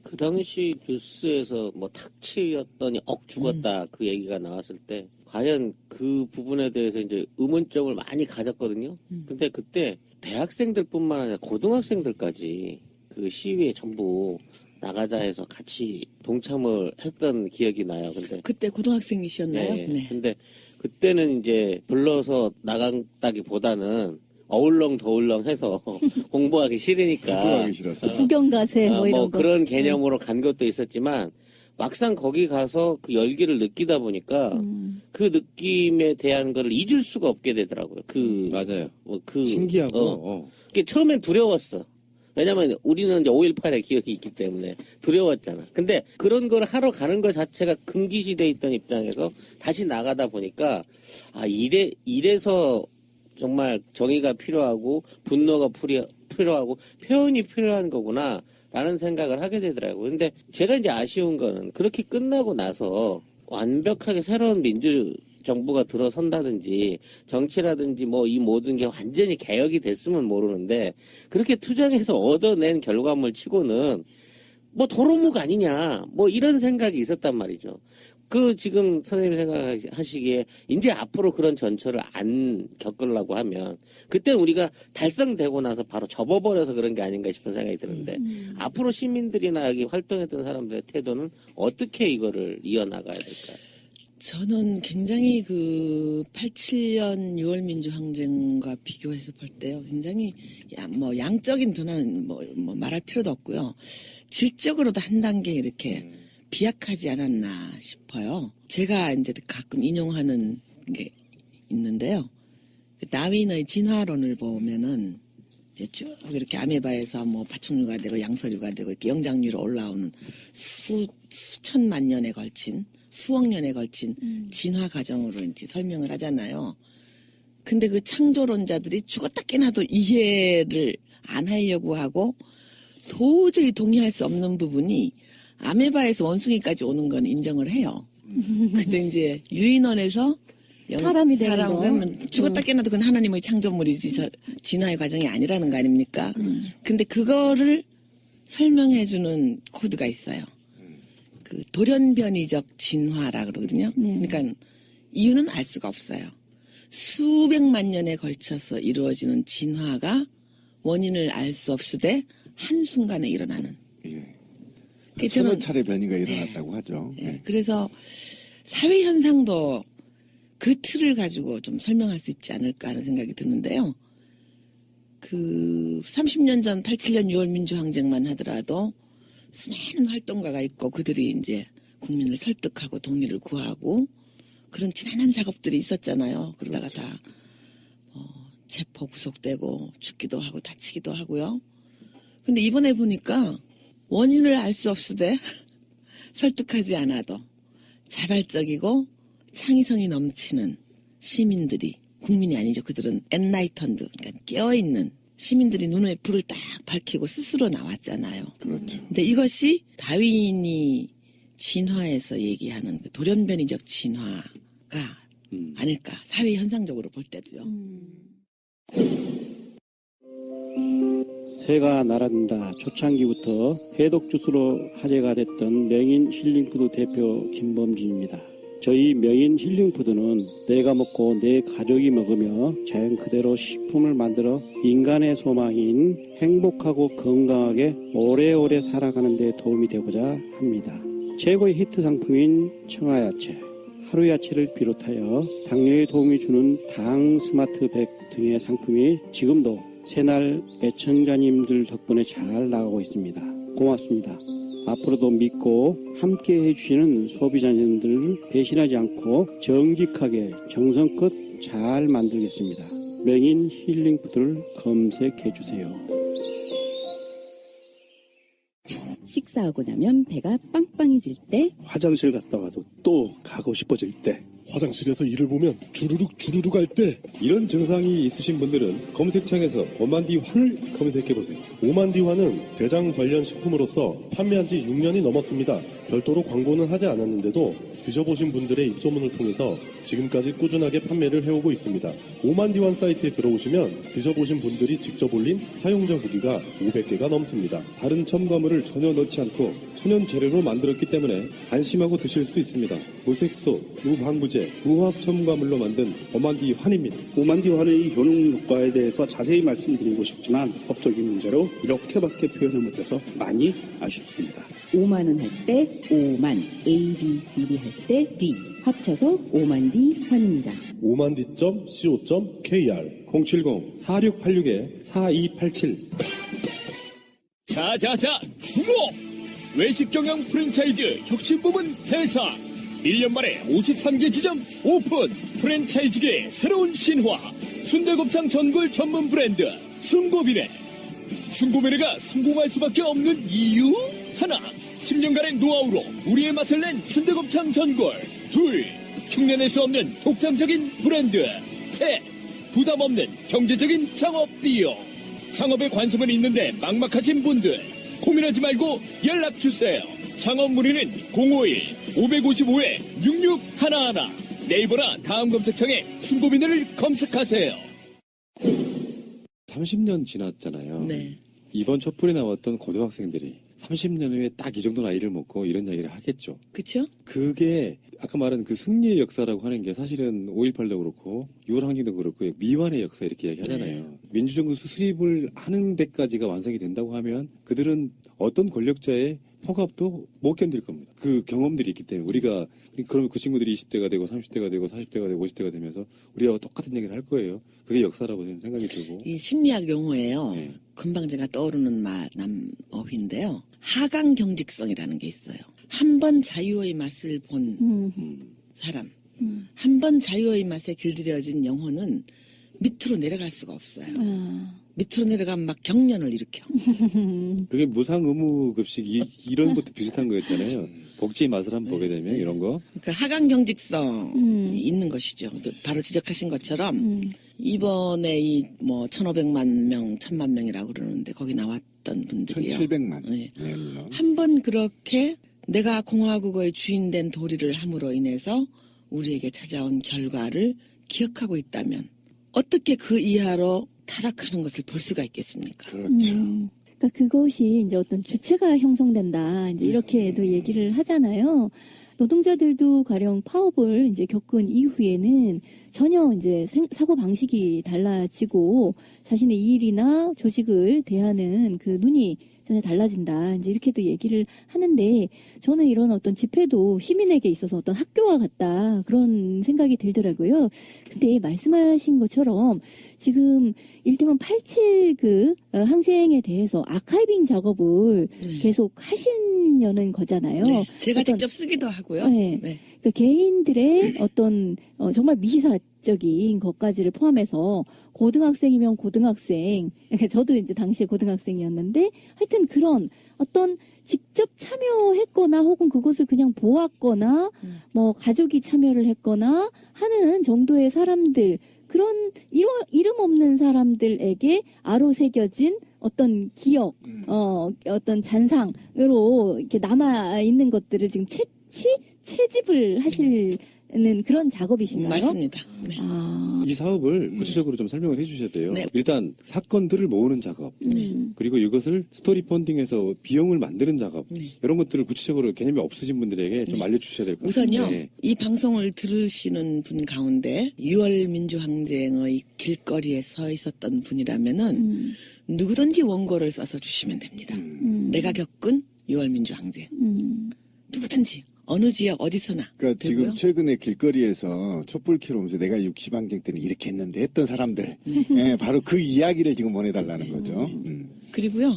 그 당시 뉴스에서 뭐 탁치였더니 죽었다 그 얘기가 나왔을 때 과연 그 부분에 대해서 이제 의문점을 많이 가졌거든요. 근데 그때 대학생들뿐만 아니라 고등학생들까지 그 시위에 전부 나가자 해서 같이 동참을 했던 기억이 나요. 근데 그때 고등학생이셨나요? 네. 근데 그때는 이제 불러서 나간다기보다는 어울렁 해서 공부하기 싫으니까 공부하기 싫어서. 구경 가세 뭐 이런 뭐 거. 그런 개념으로 간 것도 있었지만 막상 거기 가서 그 열기를 느끼다 보니까 그 느낌에 대한 거를 잊을 수가 없게 되더라고요. 맞아요. 그 신기하고 그게 처음엔 두려웠어. 왜냐면 우리는 이제 5.18의 기억이 있기 때문에 두려웠잖아. 근데 그런 걸 하러 가는 것 자체가 금기시돼 있던 입장에서 다시 나가다 보니까 이래서 정말 정의가 필요하고 분노가 필요하고 표현이 필요한 거구나 라는 생각을 하게 되더라고요. 근데 제가 이제 아쉬운 거는 그렇게 끝나고 나서 완벽하게 새로운 정부가 들어선다든지 정치라든지 뭐 이 모든 게 완전히 개혁이 됐으면 모르는데 그렇게 투쟁해서 얻어낸 결과물 치고는 뭐 도루묵 아니냐 뭐 이런 생각이 있었단 말이죠. 그 지금 선생님이 생각하시기에 이제 앞으로 그런 전철을 안 겪으려고 하면 그때는 우리가 달성되고 나서 바로 접어버려서 그런 게 아닌가 싶은 생각이 드는데 앞으로 시민들이나 여기 활동했던 사람들의 태도는 어떻게 이거를 이어나가야 될까요? 저는 굉장히 그 87년 6월 민주항쟁과 비교해서 볼 때요. 굉장히 뭐 양적인 변화는 뭐 말할 필요도 없고요. 질적으로도 한 단계 이렇게 비약하지 않았나 싶어요. 제가 이제 가끔 인용하는 게 있는데요. 다윈의 진화론을 보면은 이제 쭉 이렇게 아메바에서 뭐 파충류가 되고 양서류가 되고 이렇게 영장류로 올라오는 수천만 년에 걸친 수억 년에 걸친 진화 과정으로 이제 설명을 하잖아요. 근데 그 창조론자들이 죽었다 깨나도 이해를 안 하려고 하고 도저히 동의할 수 없는 부분이 아메바에서 원숭이까지 오는 건 인정을 해요. 근데 이제 유인원에서 사람이 되는 사람 거. 그러면 죽었다 깨나도 그건 하나님의 창조물이지 진화의 과정이 아니라는 거 아닙니까? 근데 그거를 설명해주는 코드가 있어요. 그 돌연변이적 진화라 그러거든요. 그러니까 이유는 알 수가 없어요. 수백만 년에 걸쳐서 이루어지는 진화가 원인을 알 수 없으되 한순간에 일어나는. 예. 그 서너 차례 변이가 일어났다고 하죠. 예. 그래서 사회 현상도 그 틀을 가지고 좀 설명할 수 있지 않을까 하는 생각이 드는데요. 그 30년 전 87년 6월 민주항쟁만 하더라도 수많은 활동가가 있고 그들이 이제 국민을 설득하고 동의를 구하고 그런 지난한 작업들이 있었잖아요. 그러다가 다 체포 구속되고 죽기도 하고 다치기도 하고요. 근데 이번에 보니까 원인을 알 수 없으되 설득하지 않아도 자발적이고 창의성이 넘치는 시민들이, 국민이 아니죠. 그들은 엔라이턴드, 그러니까 깨어있는 시민들이 눈에 불을 딱 밝히고 스스로 나왔잖아요. 그렇죠. 근데 이것이 다윈이 진화에서 얘기하는 그 돌연변이적 진화가 아닐까. 사회 현상적으로 볼 때도요. 새가 날아든다 초창기부터 해독 주스로 화제가 됐던 명인 힐링푸드 대표 김범진입니다. 저희 명인 힐링푸드는 내가 먹고 내 가족이 먹으며 자연 그대로 식품을 만들어 인간의 소망인 행복하고 건강하게 오래오래 살아가는 데 도움이 되고자 합니다. 최고의 히트 상품인 청아야채, 하루야채를 비롯하여 당뇨에 도움이 주는 당 스마트백 등의 상품이 지금도 새날 애청자님들 덕분에 잘 나가고 있습니다. 고맙습니다. 앞으로도 믿고 함께 해주시는 소비자님들을 배신하지 않고 정직하게 정성껏 잘 만들겠습니다. 명인 힐링푸드를 검색해주세요. 식사하고 나면 배가 빵빵해질 때, 화장실 갔다 와도 또 가고 싶어질 때, 화장실에서 일을 보면 주르륵 할 때, 이런 증상이 있으신 분들은 검색창에서 오만디환을 검색해보세요. 오만디환은 대장 관련 식품으로서 판매한 지 6년이 넘었습니다. 별도로 광고는 하지 않았는데도 드셔보신 분들의 입소문을 통해서 지금까지 꾸준하게 판매를 해오고 있습니다. 오만디환 사이트에 들어오시면 드셔보신 분들이 직접 올린 사용자 후기가 500개가 넘습니다. 다른 첨가물을 전혀 넣지 않고 천연 재료로 만들었기 때문에 안심하고 드실 수 있습니다. 무색소, 무방부제, 무화학 첨가물로 만든 오만디환입니다. 오만디환의 효능 효과에 대해서 자세히 말씀드리고 싶지만 법적인 문제로 이렇게밖에 표현을 못해서 많이 아쉽습니다. 오만원 할 때 오만, A, B, C, D 할 때 D. 합쳐서 오만디 환입니다. 오만디.co.kr 070-4686-4287 자자자 주목! 외식 경영 프랜차이즈 혁신부문 대상 1년 만에 53개 지점 오픈 프랜차이즈계의 새로운 신화 순대곱창 전골 전문 브랜드 순고비네. 순고비네가 성공할 수밖에 없는 이유 하나, 10년간의 노하우로 우리의 맛을 낸 순대곱창 전골. 둘, 흉내낼 수 없는 독창적인 브랜드. 셋, 부담 없는 경제적인 창업 비용. 창업에 관심은 있는데 막막하신 분들 고민하지 말고 연락주세요. 창업 문의는 051-555-6611. 네이버나 다음 검색창에 순고민들을 검색하세요. 30년 지났잖아요. 네. 이번 촛불에 나왔던 고등학생들이 30년 후에 딱 이 정도 나이를 먹고 이런 이야기를 하겠죠. 그쵸? 그게 아까 말한 그 승리의 역사라고 하는 게 사실은 5.18도 그렇고 6월 항쟁도 그렇고 미완의 역사 이렇게 이야기하잖아요. 민주정부 수립을 하는 데까지가 완성이 된다고 하면 그들은 어떤 권력자의 폭압도 못 견딜 겁니다. 그 경험들이 있기 때문에 우리가 그러면 그 친구들이 20대가 되고 30대가 되고 40대가 되고 50대가 되면서 우리가 똑같은 얘기를 할 거예요. 그게 역사라고 생각이 들고. 이 심리학 용어예요. 네. 금방 제가 떠오르는 어휘인데요. 하강 경직성이라는 게 있어요. 한 번 자유의 맛을 본 사람, 한 번 자유의 맛에 길들여진 영혼은 밑으로 내려갈 수가 없어요. 밑으로 내려가면 막 경련을 일으켜. 그게 무상 의무 급식 이런 것도 비슷한 거였잖아요. 복지의 맛을 한번 보게 되면 이런 거. 그러니까 하강 경직성이 있는 것이죠. 바로 지적하신 것처럼 이번에 이 뭐 1,500만 명, 1,000만 명이라고 그러는데 거기 나왔던 분들이요. 1,700만. 네. 네, 물론. 한 번 그렇게 내가 공화국의 주인된 도리를 함으로 인해서 우리에게 찾아온 결과를 기억하고 있다면 어떻게 그 이하로 타락하는 것을 볼 수가 있겠습니까? 그렇죠. 그러니까 그것이 이제 어떤 주체가 형성된다. 이제 이렇게도 얘기를 하잖아요. 노동자들도 가령 파업을 이제 겪은 이후에는 전혀 이제 사고 방식이 달라지고 자신의 일이나 조직을 대하는 그 눈이 전혀 달라진다. 이제 이렇게도 얘기를 하는데 저는 이런 어떤 집회도 시민에게 있어서 어떤 학교와 같다. 그런 생각이 들더라고요. 근데 말씀하신 것처럼 지금 일테면 87 그 항쟁에 대해서 아카이빙 작업을 계속 하시려는 거잖아요. 네, 제가 어떤, 직접 쓰기도 하고요. 네. 네. 그러니까 개인들의 어떤 정말 미시사적인 것까지를 포함해서 고등학생이면 고등학생, 그러니까 저도 이제 당시에 고등학생이었는데 하여튼 그런 어떤 직접 참여했거나 혹은 그것을 그냥 보았거나 뭐 가족이 참여를 했거나 하는 정도의 사람들, 그런 이름 없는 사람들에게 아로새겨진 어떤 기억, 어떤 잔상으로 이렇게 남아 있는 것들을 지금 채집을 하시는 그런 작업이신가요? 맞습니다. 네. 이 사업을 구체적으로 좀 설명을 해주셔야 돼요. 네. 일단 사건들을 모으는 작업, 그리고 이것을 스토리 펀딩해서 비용을 만드는 작업, 이런 것들을 구체적으로 개념이 없으신 분들에게 좀 알려주셔야 될 것 같아요. 우선요, 이 방송을 들으시는 분 가운데 6월 민주항쟁의 길거리에 서 있었던 분이라면은 누구든지 원고를 써서 주시면 됩니다. 내가 겪은 6월 민주항쟁. 누구든지. 어느 지역 어디서나. 그러니까 되고요. 지금 최근에 길거리에서 촛불 켜러 오면서 내가 60항쟁 때는 이렇게 했는데 했던 사람들. 예, 바로 그 이야기를 지금 보내달라는 거죠. 그리고요,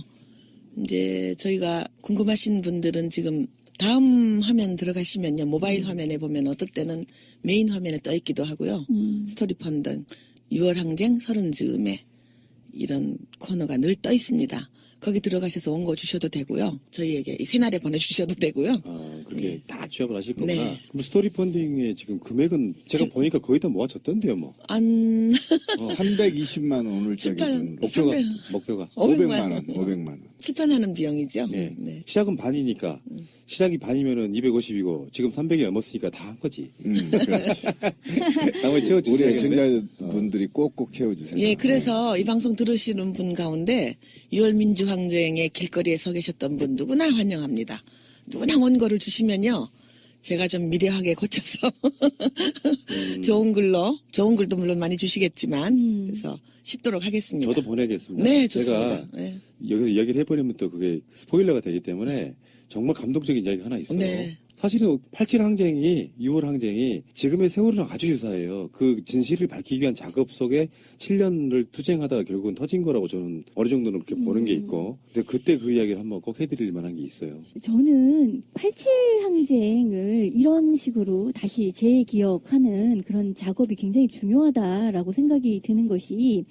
이제 저희가 궁금하신 분들은 지금 다음 화면 들어가시면요, 모바일 화면에 보면 어떨 때는 메인 화면에 떠 있기도 하고요. 스토리 펀딩 6월 항쟁 30즈음에 이런 코너가 늘 떠 있습니다. 거기 들어가셔서 원고 주셔도 되고요. 저희에게 이 새날에 보내주셔도 되고요. 아, 그렇게 다 취합을 하실 거구나. 네. 그럼 스토리 펀딩의 지금 금액은 제가 보니까 거의 다 모아졌던데요, 뭐. 안 320만 원 오늘자 기준으로. 목표가. 500만 원, 500만 원. 출판하는 비용이죠. 네. 네. 시작은 반이니까 시작이 반이면은 250이고 지금 300이 넘었으니까 다 한 거지. 그렇지. 나머지 우리 채워주셔야겠네. 애청자분들이 꼭꼭 채워주세요. 예, 그래서 이 방송 들으시는 분 가운데 6월 민주항쟁의 길거리에 서 계셨던 분 누구나 환영합니다. 누구나 원고를 주시면요. 제가 좀 미려하게 고쳐서 좋은 글도 물론 많이 주시겠지만 그래서 싣도록 하겠습니다. 저도 보내겠습니다. 네, 좋습니다. 제가 네. 여기서 이야기를 해버리면 또 그게 스포일러가 되기 때문에 정말 감동적인 이야기가 하나 있어요. 네. 사실은 87 항쟁이 6월 항쟁이 지금의 세월이랑 아주 유사해요. 그 진실을 밝히기 위한 작업 속에 7년을 투쟁하다가 결국은 터진 거라고 저는 어느 정도는 그렇게 보는 게 있고 근데 그때 그 이야기를 한번 꼭 해드릴 만한 게 있어요. 저는 87 항쟁을 이런 식으로 다시 재기억하는 그런 작업이 굉장히 중요하다라고 생각이 드는 것이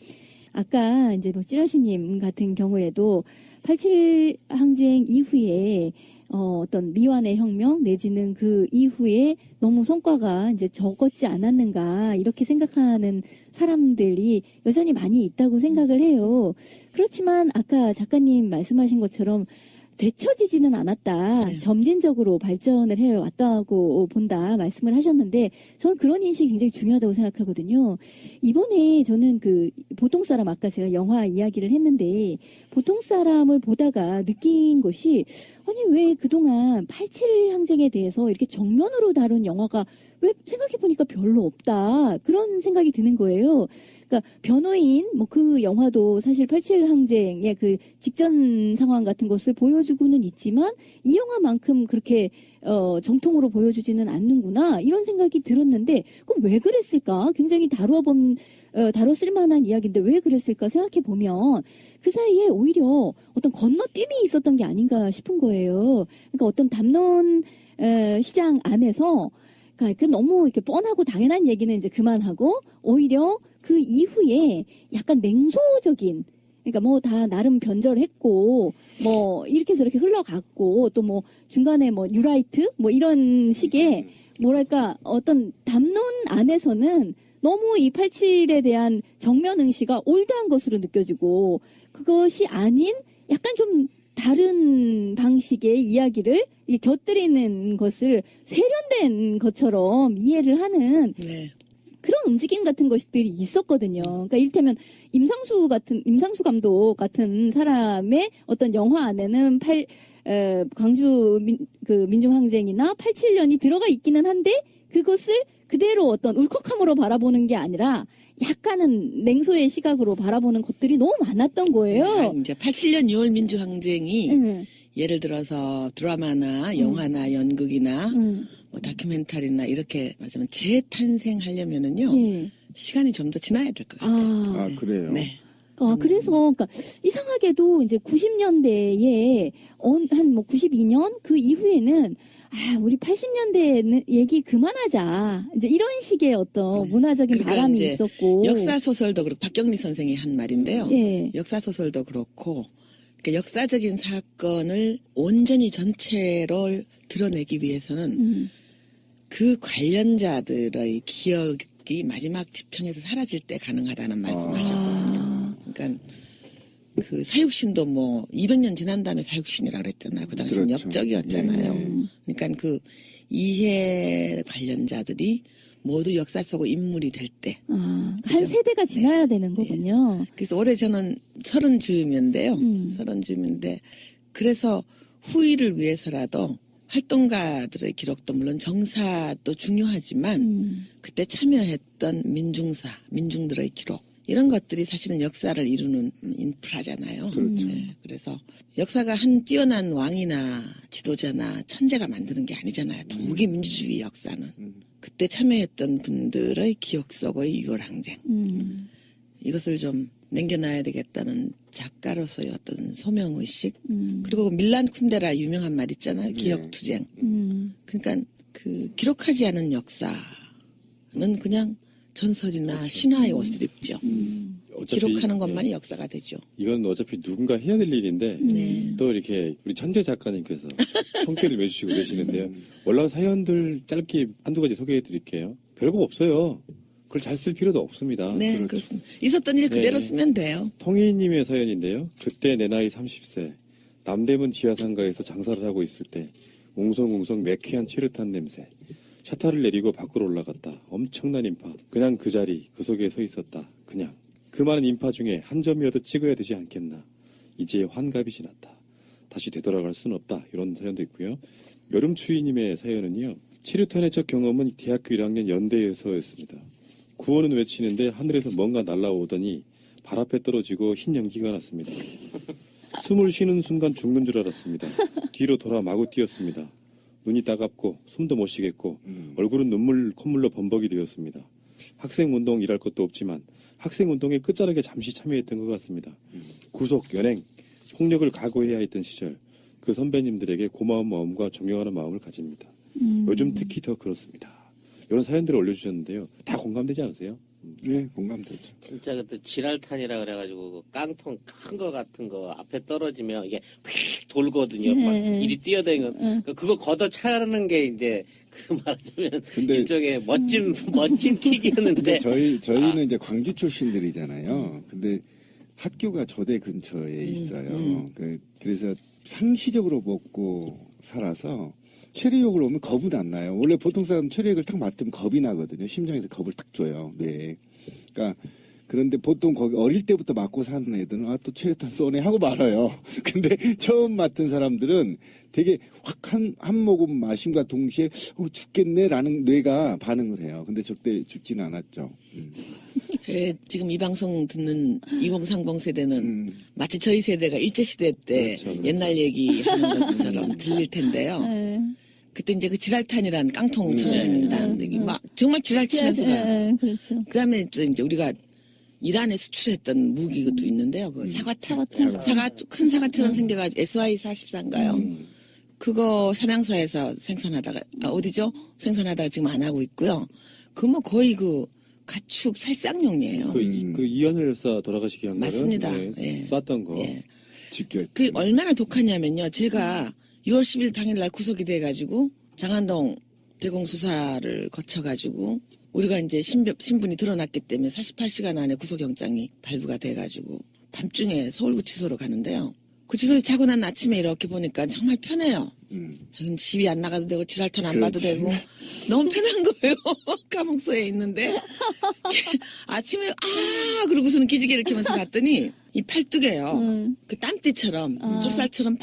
아까 이제 뭐 찌라시님 같은 경우에도 87 항쟁 이후에 어떤 미완의 혁명 내지는 그 이후에 너무 성과가 이제 적었지 않았는가 이렇게 생각하는 사람들이 여전히 많이 있다고 생각을 해요. 그렇지만 아까 작가님 말씀하신 것처럼 되처지지는 않았다. 네. 점진적으로 발전을 해왔다고 본다 말씀을 하셨는데 저는 그런 인식이 굉장히 중요하다고 생각하거든요. 이번에 저는 그 보통 사람 아까 제가 영화 이야기를 했는데 보통 사람을 보다가 느낀 것이 아니 왜 그동안 87 항쟁에 대해서 이렇게 정면으로 다룬 영화가 왜 생각해보니까 별로 없다. 그런 생각이 드는 거예요. 그러니까 변호인 뭐 그 영화도 사실 87 항쟁의 그 직전 상황 같은 것을 보여주고는 있지만 이 영화만큼 그렇게 정통으로 보여주지는 않는구나 이런 생각이 들었는데 그럼 왜 그랬을까? 굉장히 다뤘을 만한 이야기인데 왜 그랬을까 생각해 보면 그 사이에 오히려 어떤 건너뛰임이 있었던 게 아닌가 싶은 거예요. 그러니까 어떤 담론 시장 안에서 그러니까 너무 이렇게 뻔하고 당연한 얘기는 이제 그만하고 오히려 그 이후에 약간 냉소적인 그러니까 뭐 다 나름 변절했고 뭐 이렇게 저렇게 흘러갔고 또 뭐 중간에 뭐 뉴라이트 뭐 이런 식의 뭐랄까 어떤 담론 안에서는 너무 이 87에 대한 정면 응시가 올드한 것으로 느껴지고 그것이 아닌 약간 좀 다른 방식의 이야기를 이렇게 곁들이는 것을 세련된 것처럼 이해를 하는 네. 그런 움직임 같은 것들이 있었거든요. 그러니까 이를테면 임상수 감독 같은 사람의 어떤 영화 안에는 광주 민중항쟁이나 87년이 들어가 있기는 한데 그것을 그대로 어떤 울컥함으로 바라보는 게 아니라 약간은 냉소의 시각으로 바라보는 것들이 너무 많았던 거예요. 이제 87년 6월 민주항쟁이 예를 들어서 드라마나 영화나 연극이나 뭐 다큐멘터리나 이렇게 말하자면 재탄생하려면은요 네. 시간이 좀 더 지나야 될 것 같아요. 아, 그래요? 네. 그래서, 그러니까, 이상하게도 이제 90년대에, 한 뭐 92년? 그 이후에는, 우리 80년대 얘기 그만하자. 이제 이런 식의 어떤 문화적인 그러니까 바람이 이제 있었고. 역사소설도 그렇고, 박경리 선생이 한 말인데요. 예. 역사소설도 그렇고, 그러니까 역사적인 사건을 온전히 전체로 드러내기 위해서는 그 관련자들의 기억이 마지막 지평에서 사라질 때 가능하다는 말씀하셨거든요. 그러니까 그 사육신도 뭐 200년 지난 다음에 사육신이라고 그랬잖아요. 그 당시는 그렇죠. 역적이었잖아요. 그러니까 그 이해 관련자들이 모두 역사 속 인물이 될 때. 한 세대가 지나야 되는 거군요. 그래서 올해 저는 30즈음인데요. 30즈음인데 그래서 후일을 위해서라도 활동가들의 기록도 물론 정사도 중요하지만 그때 참여했던 민중사, 민중들의 기록 이런 것들이 사실은 역사를 이루는 인프라잖아요. 그렇죠. 네, 그래서 역사가 한 뛰어난 왕이나 지도자나 천재가 만드는 게 아니잖아요. 동국의 민주주의 역사는. 그때 참여했던 분들의 기억 속의 6월 항쟁. 이것을 좀 남겨놔야 되겠다는 작가로서의 어떤 소명의식. 그리고 밀란 쿤데라 유명한 말 있잖아요. 기억투쟁. 그러니까 그 기록하지 않은 역사는 그냥 전설이나 신화의 옷을 입죠. 기록하는 것만이 역사가 되죠. 이건 어차피 누군가 해야 될 일인데 또 이렇게 우리 천재 작가님께서 손길을 매주시고 계시는데요. 올라온 사연들 짧게 한두 가지 소개해 드릴게요. 별거 없어요. 그걸 잘 쓸 필요도 없습니다. 네, 그렇죠. 그렇습니다. 있었던 일 그대로 네. 쓰면 돼요. 통희님의 사연인데요. 그때 내 나이 30세 남대문 지하상가에서 장사를 하고 있을 때 웅성웅성 매캐한 치릇한 냄새. 샤타를 내리고 밖으로 올라갔다. 엄청난 인파. 그냥 그 자리 그 속에 서 있었다. 그냥. 그 많은 인파 중에 한 점이라도 찍어야 되지 않겠나. 이제 환갑이 지났다. 다시 되돌아갈 수는 없다. 이런 사연도 있고요. 여름추위님의 사연은요. 치료탄의 첫 경험은 대학교 1학년 연대에서였습니다. 구호는 외치는데 하늘에서 뭔가 날아오더니 발 앞에 떨어지고 흰 연기가 났습니다. 숨을 쉬는 순간 죽는 줄 알았습니다. 뒤로 돌아 마구 뛰었습니다. 눈이 따갑고 숨도 못 쉬겠고 얼굴은 콧물로 범벅이 되었습니다. 학생운동 일할 것도 없지만 학생운동에 끝자락에 잠시 참여했던 것 같습니다. 구속, 연행, 폭력을 각오해야 했던 시절 그 선배님들에게 고마운 마음과 존경하는 마음을 가집니다. 요즘 특히 더 그렇습니다. 이런 사연들을 올려주셨는데요. 다 공감되지 않으세요? 네, 공감되죠. 진짜 그때 지랄탄이라 그래가지고 그 깡통 큰 거 같은 거 앞에 떨어지면 이게 휙 돌거든요. 막 이리 뛰어다니는 그거 걷어 차는 게 이제 그 말하자면 근데- 일종의 멋진 킥이었는데 저희는 이제 광주 출신들이잖아요. 근데 학교가 조대 근처에 있어요. 그래서 상시적으로 먹고 살아서 체류액을 오면 겁은 안 나요. 원래 보통 사람 체류액을 딱 맞으면 겁이 나거든요. 심장에서 겁을 딱 줘요. 네. 그러니까 그런데 보통 거기 어릴 때부터 맞고 사는 애들은 또 체류탄 쏘네 하고 말아요. 근데 처음 맡은 사람들은 되게 확 한 모금 마심과 동시에 죽겠네라는 뇌가 반응을 해요. 근데 절대 죽지는 않았죠. 지금 이 방송 듣는 2030 세대는 마치 저희 세대가 일제시대 때 그렇죠. 옛날 얘기하는 것처럼 들릴 텐데요. 네. 그때 이제 그 지랄탄이란 깡통처럼 생긴다는 얘기 막 정말 지랄 치면서 가요. 네, 그렇죠. 그다음에 또 이제 우리가 이란에 수출했던 무기도 있는데요. 그 사과탄. 큰 사과처럼 생겨가지고 SY-44인가요? 그거 삼양서에서 생산하다가 어디죠? 생산하다가 지금 안 하고 있고요. 그 뭐 거의 그 가축 살상용이에요. 그 이현열 열사 돌아가시게 한 맞습니다. 거는 예. 쐈던 거. 예. 직결. 그 얼마나 독하냐면요. 제가 6월 10일 당일날 구속이 돼가지고 장안동 대공수사를 거쳐가지고 우리가 이제 신분이 드러났기 때문에 48시간 안에 구속영장이 발부가 돼가지고 밤중에 서울구치소로 가는데요. 구치소에 자고 난 아침에 이렇게 보니까 정말 편해요. 집이 안 나가도 되고 지랄탄 안 봐도 되고 너무 편한 거예요. 감옥소에 있는데 아침에 그러고서는 기지개를 켜면서 갔더니 이 팔뚝에요. 그 땀띠처럼 좁쌀처럼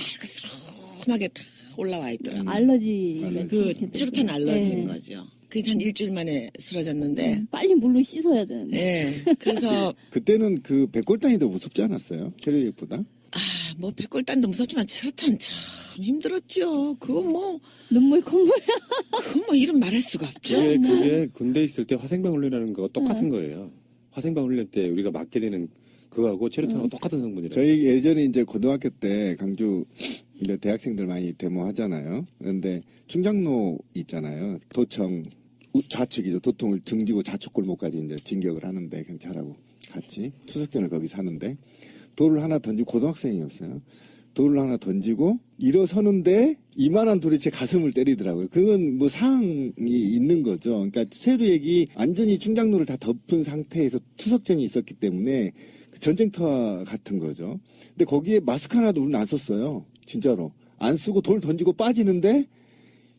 빨갛게 다 올라와 있더라고요. 알러지. 그 체류탄 알러지인 거죠. 그게 한 일주일 만에 쓰러졌는데. 빨리 물로 씻어야 되는데. 네. 그래서. 그때는 그 백골단이 더 무섭지 않았어요? 체류액보다? 뭐 백골단도 무섭지만 체류탄 참 힘들었죠. 그거 뭐. 눈물 콧물. 그거 뭐 이름 말할 수가 없죠. 그게 군대 있을 때 화생방 훈련하는 거 똑같은 거예요. 화생방 훈련 때 우리가 맞게 되는 그거하고 체류탄하고 똑같은 성분이래요. 저희 예전에 이제 고등학교 때 강주 이제 대학생들 많이 데모하잖아요. 그런데 충장로 있잖아요. 도청 좌측이죠. 도통을 등지고 좌측골목까지 이제 진격을 하는데 경찰하고 같이 추석전을 거기서 하는데 돌을 하나 던지고 고등학생이었어요. 돌을 하나 던지고 일어서는데 이만한 돌이 제 가슴을 때리더라고요. 그건 뭐 사항이 있는 거죠. 그러니까 체류액이 완전히 충장로를 다 덮은 상태에서 투석전이 있었기 때문에 전쟁터 같은 거죠. 근데 거기에 마스크 하나도 우리는 안 썼어요. 진짜로. 안 쓰고 돌 던지고 빠지는데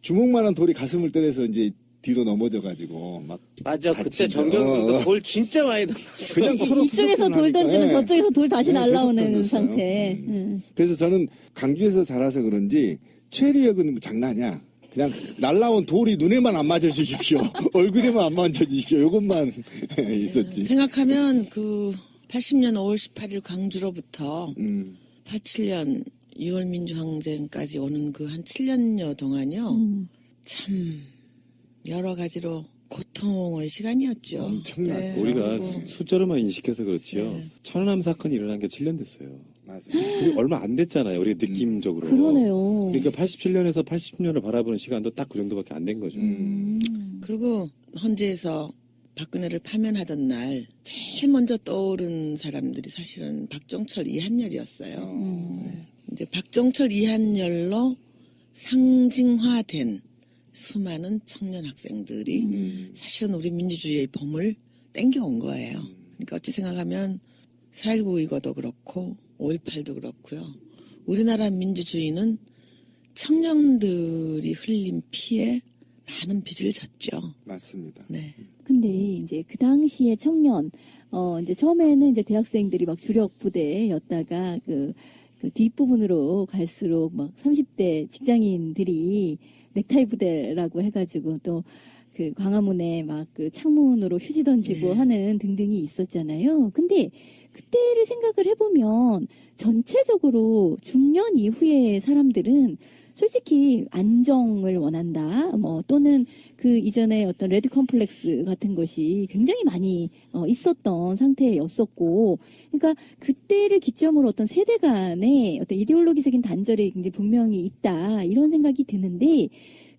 주먹만한 돌이 가슴을 때려서 이제 뒤로 넘어져가지고 막. 맞아. 그때 전경도 돌 진짜 많이 던졌어. 그냥 서로 이쪽에서 돌 던지면 네. 저쪽에서 돌 다시 네, 날라오는 계속 던졌어요. 상태. 그래서 저는 강주에서 자라서 그런지 체류액은 뭐 장난이야. 그냥 날라온 돌이 눈에만 안 맞아 주십시오. 얼굴에만 안 만져 주십시오. 요것만 있었지. 생각하면 그 80년 5월 18일 광주로부터 87년 6월 민주항쟁까지 오는 그 한 7년여 동안요. 참 여러 가지로 고통의 시간이었죠. 엄청나고. 우리가 그리고 숫자로만 인식해서 그렇지요. 네. 천안함 사건이 일어난 게 7년 됐어요. 맞아요. 그리고 얼마 안 됐잖아요. 우리가 느낌적으로. 그러네요. 그러니까 87년에서 80년을 바라보는 시간도 딱 그 정도밖에 안 된 거죠. 그리고 헌재에서 박근혜를 파면하던 날 제일 먼저 떠오른 사람들이 사실은 박종철, 이한열이었어요. 네. 이제 박종철, 이한열로 상징화된 수많은 청년 학생들이 사실은 우리 민주주의의 봄을 땡겨온 거예요. 그러니까 어찌 생각하면 4.19 이거도 그렇고 5.18도 그렇고요. 우리나라 민주주의는 청년들이 흘린 피에 많은 빚을 졌죠. 맞습니다. 네. 근데 이제 그 당시에 청년, 이제 처음에는 이제 대학생들이 막 주력 부대였다가 그 뒷부분으로 갈수록 막 30대 직장인들이 넥타이 부대라고 해가지고 또 그 광화문에 막 그 창문으로 휴지 던지고 네. 하는 등등이 있었잖아요. 근데 그때를 생각을 해보면 전체적으로 중년 이후의 사람들은 솔직히 안정을 원한다, 뭐 또는 그 이전에 어떤 레드 컴플렉스 같은 것이 굉장히 많이 있었던 상태였었고, 그러니까 그때를 기점으로 어떤 세대 간의 어떤 이데올로기적인 단절이 굉장히 분명히 있다 이런 생각이 드는데.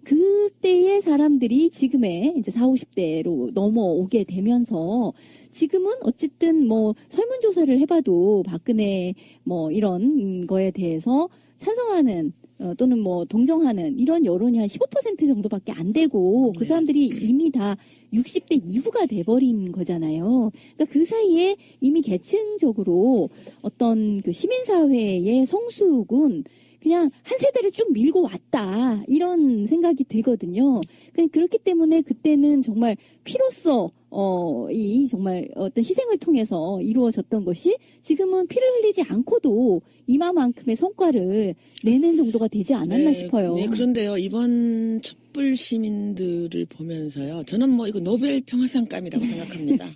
그때의 사람들이 지금의 이제 40, 50대로 넘어오게 되면서 지금은 어쨌든 뭐 설문조사를 해봐도 박근혜 뭐 이런 거에 대해서 찬성하는 또는 뭐 동정하는 이런 여론이 한 15% 정도밖에 안 되고 그 사람들이 이미 다 60대 이후가 돼버린 거잖아요. 그러니까 그 사이에 이미 계층적으로 어떤 그 시민사회의 성숙은 그냥 한 세대를 쭉 밀고 왔다 이런 생각이 들거든요. 그렇기 때문에 그때는 정말 피로써 이 정말 어떤 희생을 통해서 이루어졌던 것이 지금은 피를 흘리지 않고도 이마만큼의 성과를 내는 정도가 되지 않았나 싶어요. 네, 그런데요, 이번 촛불 시민들을 보면서요, 저는 뭐 이거 노벨 평화상감이라고 생각합니다.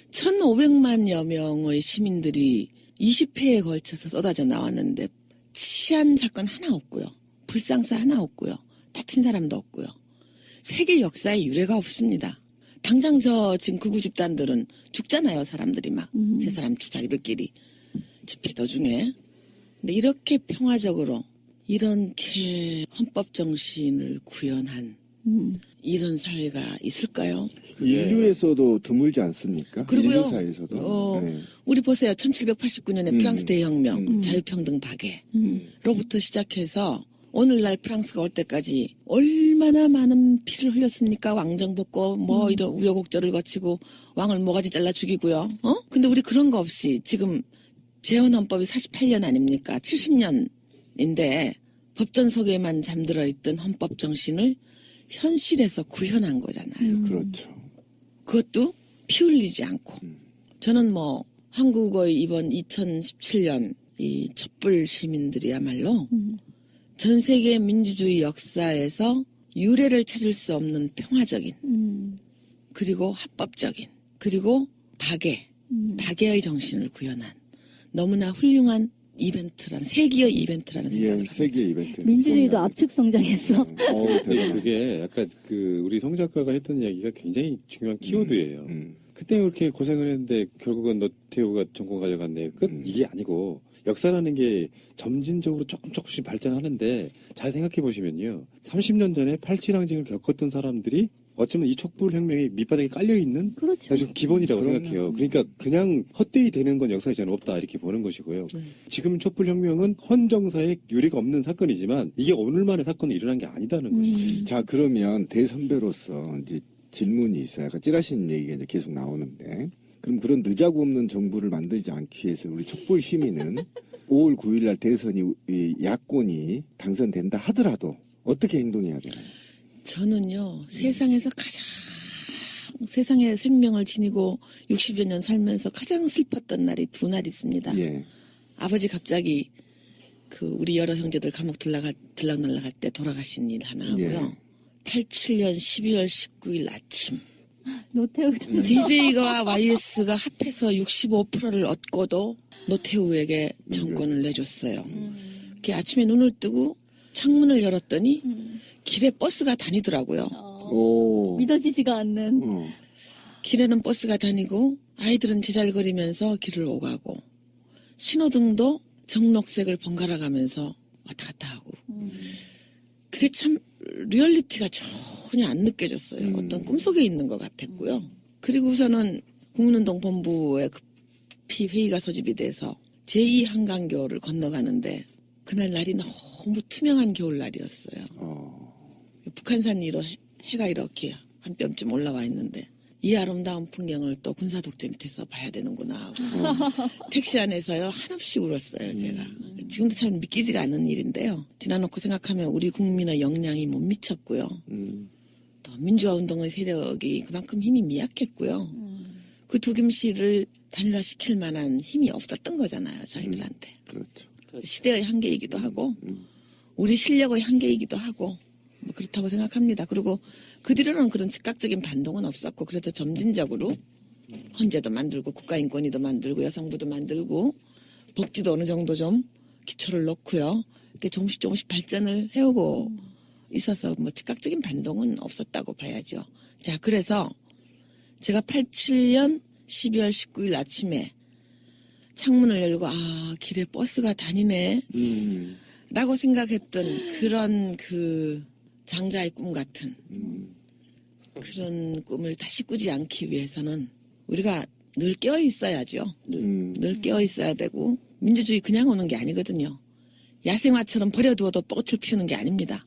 1,500만여 명의 시민들이 20회에 걸쳐서 쏟아져 나왔는데, 치안 사건 하나 없고요. 불상사 하나 없고요. 다친 사람도 없고요. 세계 역사에 유례가 없습니다. 당장 지금 극우 집단들은 죽잖아요. 사람들이 막. 세 사람 자기들끼리 집회 도중에. 근데 이렇게 평화적으로 이렇게 헌법 정신을 구현한 이런 사회가 있을까요? 인류에서도 드물지 않습니까? 그리고요, 인류사에서도. 네. 우리 보세요. 1789년에 프랑스 대혁명, 자유평등 파괴로부터 시작해서 오늘날 프랑스가 올 때까지 얼마나 많은 피를 흘렸습니까? 왕정 벗고 뭐 이런 우여곡절을 거치고 왕을 모가지 잘라 죽이고요. 근데 우리 그런 거 없이 지금 재헌헌법이 48년 아닙니까? 70년인데 법전 속에만 잠들어 있던 헌법 정신을 현실에서 구현한 거잖아요. 그렇죠. 그것도 피 흘리지 않고. 저는 뭐 한국의 이번 2017년 이 촛불 시민들이야말로 전 세계 민주주의 역사에서 유례를 찾을 수 없는 평화적인 그리고 합법적인 그리고 박애의 정신을 구현한 너무나 훌륭한 이벤트라는 세기의 이벤트라는 생각을 합니다. 세기의 이벤트. 민주주의도 압축 성장했어. 근데 그게 약간 우리 송 작가가 했던 이야기가 굉장히 중요한 키워드예요. 그때 그렇게 고생을 했는데 결국은 노태우가 정권 가져갔네. 이게 아니고 역사라는 게 점진적으로 조금씩 발전하는데 잘 생각해 보시면요. 30년 전에 87항쟁을 겪었던 사람들이 어쩌면 이 촛불혁명이 밑바닥에 깔려있는 그렇죠. 아주 기본이라고 생각해요. 그러니까 그냥 헛되이 되는 건 역사에 저는 없다 이렇게 보는 것이고요. 지금 촛불혁명은 헌정사에 유례가 없는 사건이지만 이게 오늘만의 사건이 일어난 게 아니다는 것이죠. 자, 그러면 대선배로서 이제 질문이 있어요. 약간 찌라시는 얘기가 이제 계속 나오는데, 그럼 그런 늦자고 없는 정부를 만들지 않기 위해서 우리 촛불 시민은 5월 9일 날 대선이 야권이 당선된다 하더라도 어떻게 행동해야 되나요? 저는요, 세상에서 세상에 생명을 지니고 60여 년 살면서 가장 슬펐던 날이 두 날 있습니다. 예. 아버지 갑자기 우리 여러 형제들 감옥 들락날락할 때 돌아가신 일 하나 하고요. 87년 12월 19일 아침. 노태우 DJ와 YS가 합해서 65%를 얻고도 노태우에게 정권을 내줬어요. 그 아침에 눈을 뜨고 창문을 열었더니 길에 버스가 다니더라고요. 믿어지지가 않는. 길에는 버스가 다니고 아이들은 제잘거리면서 길을 오가고 신호등도 정록색을 번갈아 가면서 왔다 갔다 하고 그게 참 리얼리티가 전혀 안 느껴졌어요. 어떤 꿈속에 있는 것 같았고요. 그리고서는 국민운동 본부에 급히 회의가 소집이 돼서 제2한강교를 건너가는데 그날 날이 너무 투명한 겨울날이었어요. 북한산 위로 해가 이렇게 한 뼘쯤 올라와 있는데 이 아름다운 풍경을 또 군사독재 밑에서 봐야 되는구나 하고 택시 안에서요 한없이 울었어요. 제가 지금도 참 믿기지가 않는 일인데요. 지나놓고 생각하면 우리 국민의 역량이 못 미쳤고요. 또 민주화운동의 세력이 그만큼 힘이 미약했고요. 그 두김씨를 단일화시킬 만한 힘이 없었던 거잖아요. 저희들한테. 그렇죠. 시대의 한계이기도 하고 우리 실력의 한계이기도 하고 뭐 그렇다고 생각합니다. 그리고 그 뒤로는 그런 즉각적인 반동은 없었고 그래도 점진적으로 헌재도 만들고 국가인권위도 만들고 여성부도 만들고 복지도 어느 정도 좀 기초를 놓고요. 이렇게 조금씩 발전을 해오고 있어서 뭐 즉각적인 반동은 없었다고 봐야죠. 자, 그래서 제가 87년 12월 19일 아침에 창문을 열고 길에 버스가 다니네 라고 생각했던 그런 장자의 꿈 같은 그런 꿈을 다시 꾸지 않기 위해서는 우리가 늘 깨어 있어야죠. 늘 깨어 있어야 되고 민주주의 그냥 오는 게 아니거든요. 야생화처럼 버려두어도 꽃을 피우는 게 아닙니다.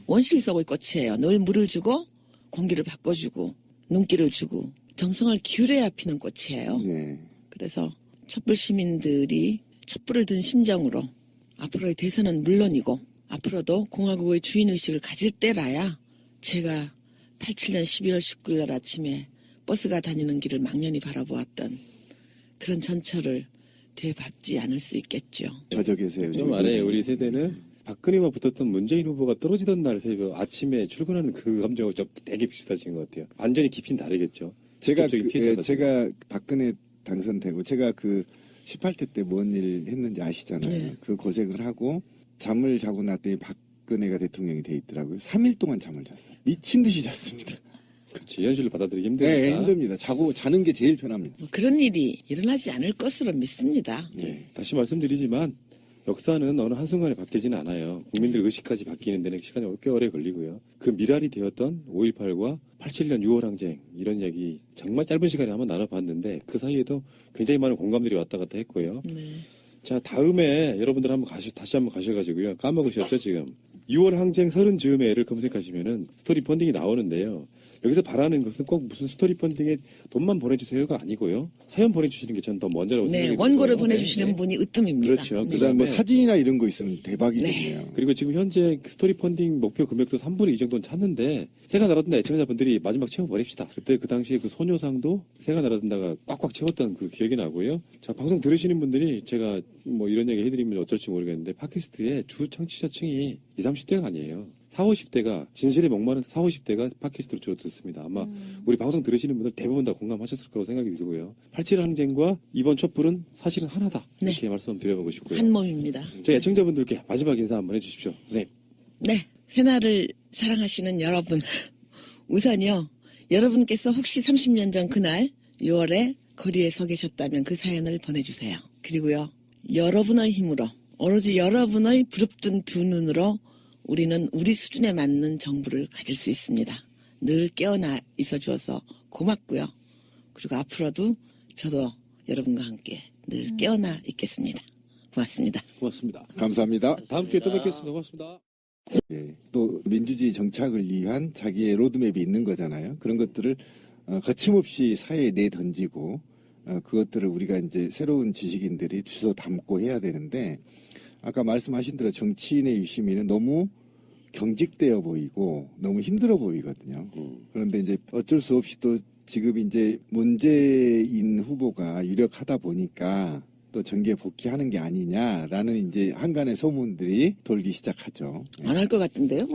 원실 속의 꽃이에요. 늘 물을 주고 공기를 바꿔주고 눈길을 주고 정성을 기울여야 피는 꽃이에요. 네. 그래서 촛불 시민들이 촛불을 든 심정으로 앞으로의 대선은 물론이고 앞으로도 공화국의 주인의식을 가질 때라야 제가 87년 12월 19일 날 아침에 버스가 다니는 길을 막연히 바라보았던 그런 전철을 되밟지 않을 수 있겠죠. 저저 계세요. 좀 안에 우리 세대는 박근혜와 붙었던 문재인 후보가 떨어지던 날 새벽 아침에 출근하는 그 감정하고 좀 되게 비슷하신 것 같아요. 완전히 깊이는 다르겠죠. 제가 직접적인 피해자가 제가 박근혜 당선되고 제가 그 18대 때 뭔 일 했는지 아시잖아요. 네. 그 고생을 하고 잠을 자고 났더니 박근혜가 대통령이 돼 있더라고요. 3일 동안 잠을 잤어요. 미친 듯이 잤습니다. 그렇지. 현실을 받아들이기 힘드니까. 네, 힘듭니다. 자는 게 제일 편합니다. 뭐 그런 일이 일어나지 않을 것으로 믿습니다. 예, 다시 말씀드리지만 역사는 어느 한순간에 바뀌지는 않아요. 국민들 의식까지 바뀌는 데는 시간이 꽤 오래 걸리고요. 그 미랄이 되었던 5.18과 87년 6월 항쟁 이런 얘기 정말 짧은 시간에 한번 나눠봤는데 그 사이에도 굉장히 많은 공감들이 왔다 갔다 했고요. 자, 다음에 여러분들 다시 한번 가셔가지고요. 까먹으셨죠, 지금. 6월 항쟁 30즈음에를 검색하시면은 스토리 펀딩이 나오는데요. 여기서 바라는 것은 꼭 무슨 스토리 펀딩에 돈만 보내주세요가 아니고요. 사연 보내주시는 게 전 더 먼저라고 네, 생각이 원고를 들고요. 보내주시는 네. 분이 으뜸입니다. 그렇죠. 네. 그다음 뭐 사진이나 이런 거 있으면 대박이겠네요. 그리고 지금 현재 스토리 펀딩 목표 금액도 3분의 2 정도는 찼는데 새가 날아든다 애청자분들이 마지막 채워버립시다. 그때 그 당시에 그 소녀상도 새가 날아든다가 꽉꽉 채웠던 그 기억이 나고요. 자, 방송 들으시는 분들이 제가 뭐 이런 얘기 해드리면 어쩔지 모르겠는데 팟캐스트의 주 청취자층이 20, 30대가 아니에요. 40, 50대가 진실에 목마른 40, 50대가 팟캐스트로 주로 듣습니다. 아마 우리 방송 들으시는 분들 대부분 다 공감하셨을 거라고 생각이 들고요. 87 항쟁과 이번 촛불은 사실은 하나다. 네. 이렇게 말씀드려보고 싶고요. 한 몸입니다. 저희 애청자분들께 마지막 인사 한번 해주십시오. 선생님. 네, 새날을 사랑하시는 여러분. 우선요, 여러분께서 혹시 30년 전 그날 6월에 거리에 서 계셨다면 그 사연을 보내주세요. 그리고요, 여러분의 힘으로, 오로지 여러분의 부릅뜬 두 눈으로 우리는 우리 수준에 맞는 정부를 가질 수 있습니다. 늘 깨어나 있어 주어서 고맙고요. 그리고 앞으로도 저도 여러분과 함께 늘 깨어나 있겠습니다. 고맙습니다. 고맙습니다. 감사합니다. 다음 기회에 또 뵙겠습니다. 고맙습니다. 예, 또 민주주의 정착을 위한 자기의 로드맵이 있는 거잖아요. 그런 것들을 거침없이 사회에 내던지고 그것들을 우리가 이제 새로운 지식인들이 주워 담고 해야 되는데 아까 말씀하신 대로 정치인의 유시민은 너무 경직되어 보이고 너무 힘들어 보이거든요. 그런데 이제 어쩔 수 없이 또 지금 이제 문재인 후보가 유력하다 보니까 또 정계 복귀하는 게 아니냐라는 이제 한간의 소문들이 돌기 시작하죠. 안 할 것 같은데요?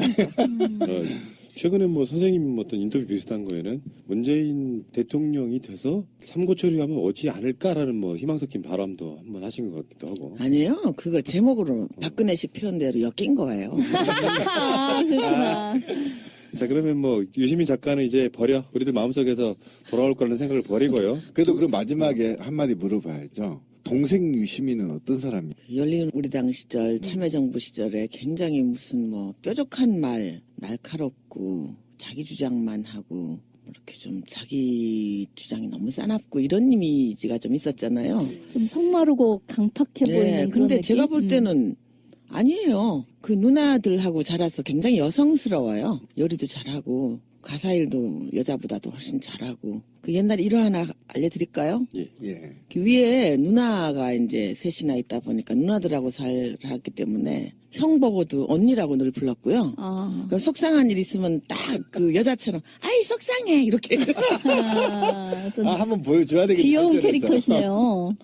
최근에 뭐 선생님 어떤 인터뷰 비슷한 거에는 문재인 대통령이 돼서 삼고 처리하면 오지 않을까라는 뭐 희망 섞인 바람도 한번 하신 것 같기도 하고. 아니에요. 그거 제목으로 박근혜식 표현대로 엮인 거예요. 아, 그렇구나. 자, 그러면 뭐 유시민 작가는 이제 버려. 우리들 마음속에서 돌아올 거라는 생각을 버리고요. 그래도 그럼 마지막에 한마디 물어봐야죠. 동생 유시민은 어떤 사람이에요? 열린 우리당 시절 참여정부 시절에 굉장히 무슨 뭐 뾰족한 말, 날카롭고 자기 주장만 하고 이렇게 좀 자기 주장이 너무 싸납고 이런 이미지가 좀 있었잖아요. 좀 성마르고 강팍해 보이는 네, 그런 근데 느낌? 제가 볼 때는 아니에요. 그 누나들하고 자라서 굉장히 여성스러워요. 요리도 잘하고 가사일도 여자보다도 훨씬 잘하고. 그 옛날 일화 하나 알려드릴까요? 예. 그 위에 누나가 이제 셋이나 있다 보니까 누나들하고 살았기 때문에 형 보고도 언니라고 늘 불렀고요. 아, 그럼 속상한 일 있으면 딱 그 여자처럼 아이 속상해 이렇게. 어떤 한번 보여줘야 되겠다. 귀여운 캐릭터시네요.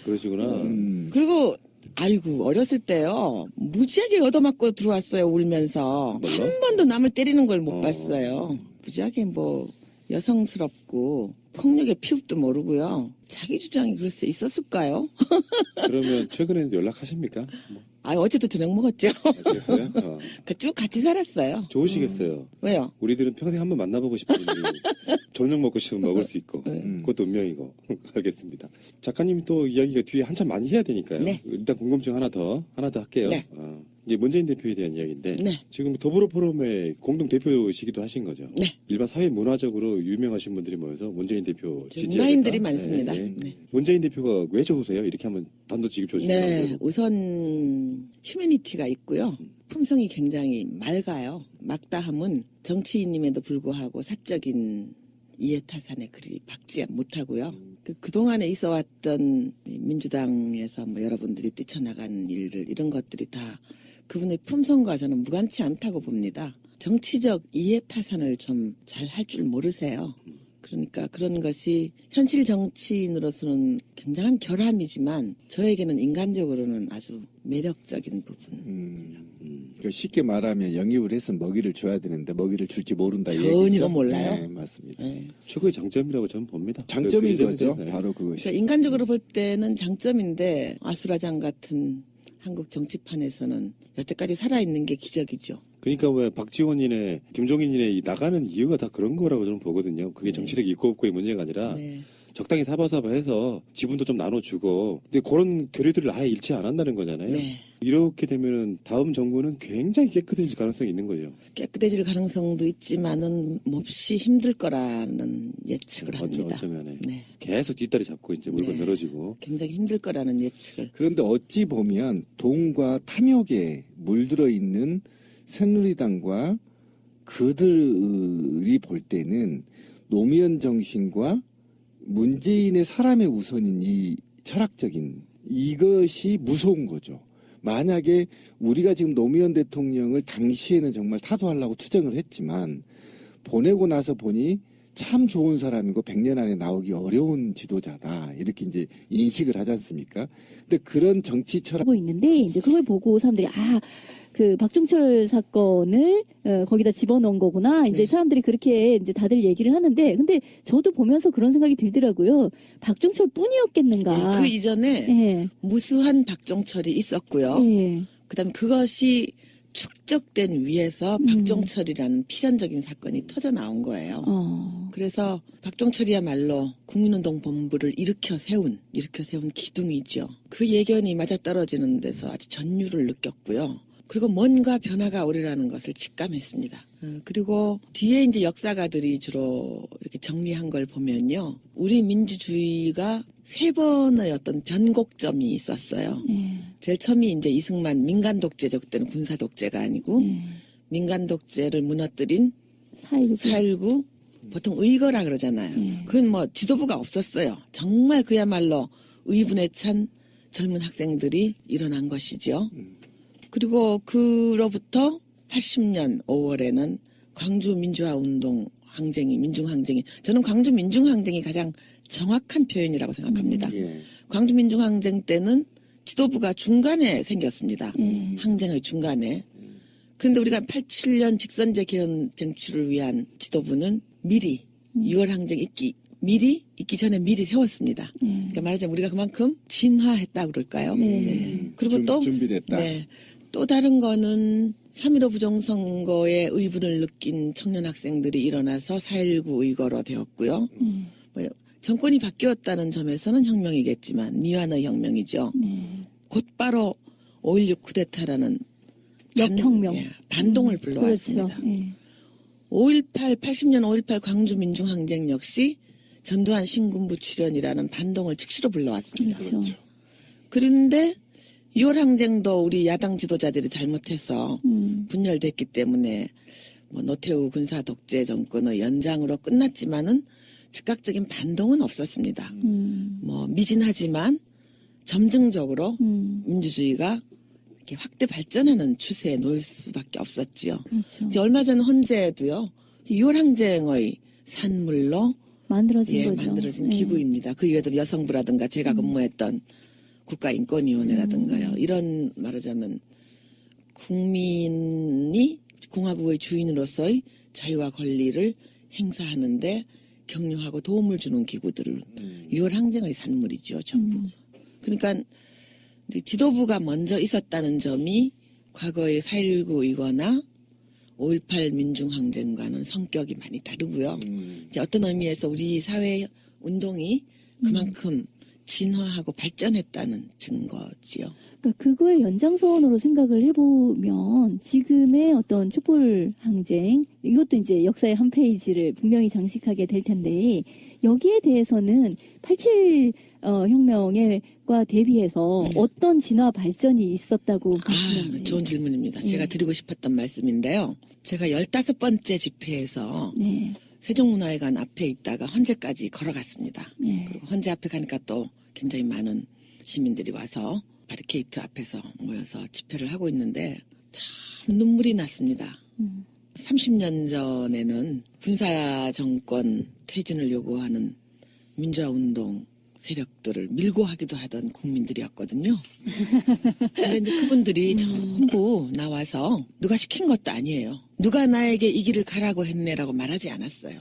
그러시구나. 그리고 아이고 어렸을 때요 무지하게 얻어맞고 들어왔어요 울면서. 뭘로? 한 번도 남을 때리는 걸 못 봤어요. 무지하게 뭐 여성스럽고 폭력의 피읍도 모르고요. 자기 주장이 글쎄 있었을까요? 그러면 최근에는 연락하십니까? 뭐, 아 어제도 저녁 먹었죠. 그랬어요? 그 쭉 같이 살았어요. 좋으시겠어요. 왜요? 우리들은 평생 한번 만나보고 싶은 분이 저녁 먹고 싶으면 먹을 수 있고 그것도 운명이고. 알겠습니다. 작가님이 또 이야기가 뒤에 한참 많이 해야 되니까요. 네. 일단 궁금증 하나 더 할게요. 네. 이제 문재인 대표에 대한 이야기인데 네. 지금 더불어 포럼의 공동 대표시기도 하신 거죠. 네. 일반 사회 문화적으로 유명하신 분들이 모여서 문재인 대표 지지하겠다. 문화인들이 많습니다. 네. 문재인 대표가 왜 좋으세요? 이렇게 한번 단도직입 조심해요. 네, 우선 휴머니티가 있고요. 품성이 굉장히 맑아요. 막다함은 정치인임에도 불구하고 사적인 이해타산에 그리 박지 못하고요. 그동안에 있어왔던 민주당에서 뭐 여러분들이 뛰쳐나간 일들 이런 것들이 다 그분의 품성과 저는 무관치 않다고 봅니다. 정치적 이해타산을 좀 잘 할 줄 모르세요. 그러니까 그런 것이 현실 정치인으로서는 굉장한 결함이지만 저에게는 인간적으로는 아주 매력적인 부분. 그러니까 쉽게 말하면 영입을 해서 먹이를 줘야 되는데 먹이를 줄지 모른다. 전혀 얘기죠? 몰라요. 네, 맞습니다. 네. 최고의 장점이라고 저는 봅니다. 장점인 그 거죠. 네. 바로 그것이. 그러니까 인간적으로 볼 때는 장점인데 아수라장 같은 한국 정치판에서는 여태까지 살아있는 게 기적이죠. 그러니까 왜 박지원이네, 김종인이네 이 나가는 이유가 다 그런 거라고 저는 보거든요. 그게 정치적 있고 없고의 문제가 아니라 네. 적당히 사바사바해서 지분도 좀 나눠주고, 근데 그런 교류들을 아예 잃지 않았다는 거잖아요. 네. 이렇게 되면은 다음 정부는 굉장히 깨끗해질 가능성이 있는 거죠. 깨끗해질 가능성도 있지만은 몹시 힘들 거라는 예측을 합니다. 어쩌면 네. 계속 뒷다리 잡고 이제 물건 네. 늘어지고. 굉장히 힘들 거라는 예측을. 그런데 어찌 보면 돈과 탐욕에 물들어 있는 새누리당과 그들이 볼 때는 노무현 정신과 문재인의 사람의 우선인 이 철학적인 이것이 무서운 거죠. 만약에 우리가 지금 노무현 대통령을 당시에는 정말 타도하려고 투쟁을 했지만 보내고 나서 보니 참 좋은 사람이고 100년 안에 나오기 어려운 지도자다. 이렇게 이제 인식을 하지 않습니까? 근데 그런 정치 철학 하고 있는데 이제 그걸 보고 사람들이 그 박종철 사건을 거기다 집어넣은 거구나. 이제 네. 사람들이 그렇게 이제 다들 얘기를 하는데 근데 저도 보면서 그런 생각이 들더라고요. 박종철 뿐이었겠는가. 그 이전에 예. 무수한 박종철이 있었고요. 예. 그다음 그것이 축적된 위에서 박종철이라는 필연적인 사건이 터져 나온 거예요. 그래서 박종철이야말로 국민운동 본부를 일으켜 세운 기둥이죠. 그 예견이 맞아떨어지는 데서 아주 전율을 느꼈고요. 그리고 뭔가 변화가 오리라는 것을 직감했습니다. 그리고 뒤에 이제 역사가들이 주로 이렇게 정리한 걸 보면요. 우리 민주주의가 3번의 어떤 변곡점이 있었어요. 제일 처음이 이제 이승만 민간 독재적 때는 군사 독재가 아니고 민간 독재를 무너뜨린 4.19 보통 의거라 그러잖아요. 그건 뭐 지도부가 없었어요. 정말 그야말로 의분에 찬 젊은 학생들이 일어난 것이죠. 그리고 그로부터 80년 5월에는 광주 민주화 운동 민중항쟁이 저는 광주 민중항쟁이 가장 정확한 표현이라고 생각합니다. 광주 민중항쟁 때는 지도부가 중간에 생겼습니다. 항쟁의 중간에. 그런데 우리가 87년 직선제 개헌 쟁취를 위한 지도부는 미리 6월 항쟁 있기 전에 미리 세웠습니다. 그러니까 말하자면 우리가 그만큼 진화했다 그럴까요? 네. 그리고 또 준비됐다. 네. 또 다른 거는 3.15 부정선거의 의분을 느낀 청년 학생들이 일어나서 4.19 의거로 되었고요. 뭐 정권이 바뀌었다는 점에서는 혁명이겠지만 미완의 혁명이죠. 곧바로 5.16 쿠데타라는 역혁명. 반동을 불러왔습니다. 그렇죠. 예. 80년 5.18 광주 민중항쟁 역시 전두환 신군부 출현이라는 반동을 즉시로 불러왔습니다. 그렇죠. 그런데 6월 항쟁도 우리 야당 지도자들이 잘못해서 분열됐기 때문에 뭐 노태우 군사 독재 정권의 연장으로 끝났지만은 즉각적인 반동은 없었습니다. 뭐 미진하지만 점증적으로 민주주의가 이렇게 확대 발전하는 추세에 놓일 수밖에 없었지요. 그렇죠. 이제 얼마 전 헌재도요. 6월 항쟁의 산물로 만들어진 거죠. 만들어진 예. 기구입니다. 그 이외에도 여성부라든가 제가 근무했던 국가인권위원회라든가요. 이런 말하자면 국민이 공화국의 주인으로서의 자유와 권리를 행사하는데 격려하고 도움을 주는 기구들을 6월 항쟁의 산물이죠. 전부. 그러니까 지도부가 먼저 있었다는 점이 과거의 4.19이거나 5.18 민중항쟁과는 성격이 많이 다르고요. 이제 어떤 의미에서 우리 사회 운동이 그만큼 진화하고 발전했다는 증거지요. 그러니까 그거의 연장선으로 생각을 해보면 지금의 어떤 촛불 항쟁 이것도 이제 역사의 한 페이지를 분명히 장식하게 될 텐데 여기에 대해서는 87 혁명과 대비해서 어떤 진화 발전이 있었다고 보시는지. 좋은 질문입니다. 제가 드리고 싶었던 말씀인데요. 제가 15번째 집회에서 네. 세종문화회관 앞에 있다가 헌재까지 걸어갔습니다. 네. 그리고 헌재 앞에 가니까 또 굉장히 많은 시민들이 와서 바리케이트 앞에서 모여서 집회를 하고 있는데 참 눈물이 났습니다. 30년 전에는 군사 정권 퇴진을 요구하는 민주화운동 세력들을 밀고 하기도 하던 국민들이었거든요. 근데 이제 그분들이 전부 나와서 누가 시킨 것도 아니에요. 누가 나에게 이 길을 가라고 했네라고 말하지 않았어요.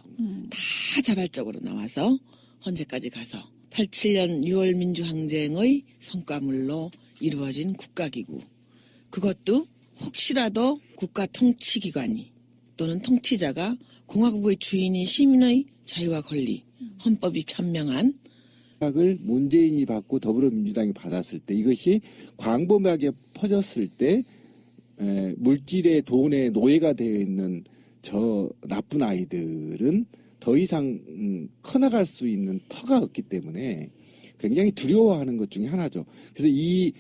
다 자발적으로 나와서 헌재까지 가서 87년 6월 민주항쟁의 성과물로 이루어진 국가기구. 그것도 혹시라도 국가 통치기관이 또는 통치자가 공화국의 주인이 시민의 자유와 권리, 헌법이 편명한 을 문재인이 받고 더불어민주당이 받았을 때 이것이 광범위하게 퍼졌을 때 물질의 돈의 노예가 되어 있는 저 나쁜 아이들은 더 이상 커나갈 수 있는 터가 없기 때문에 굉장히 두려워하는 것 중에 하나죠. 그래서 이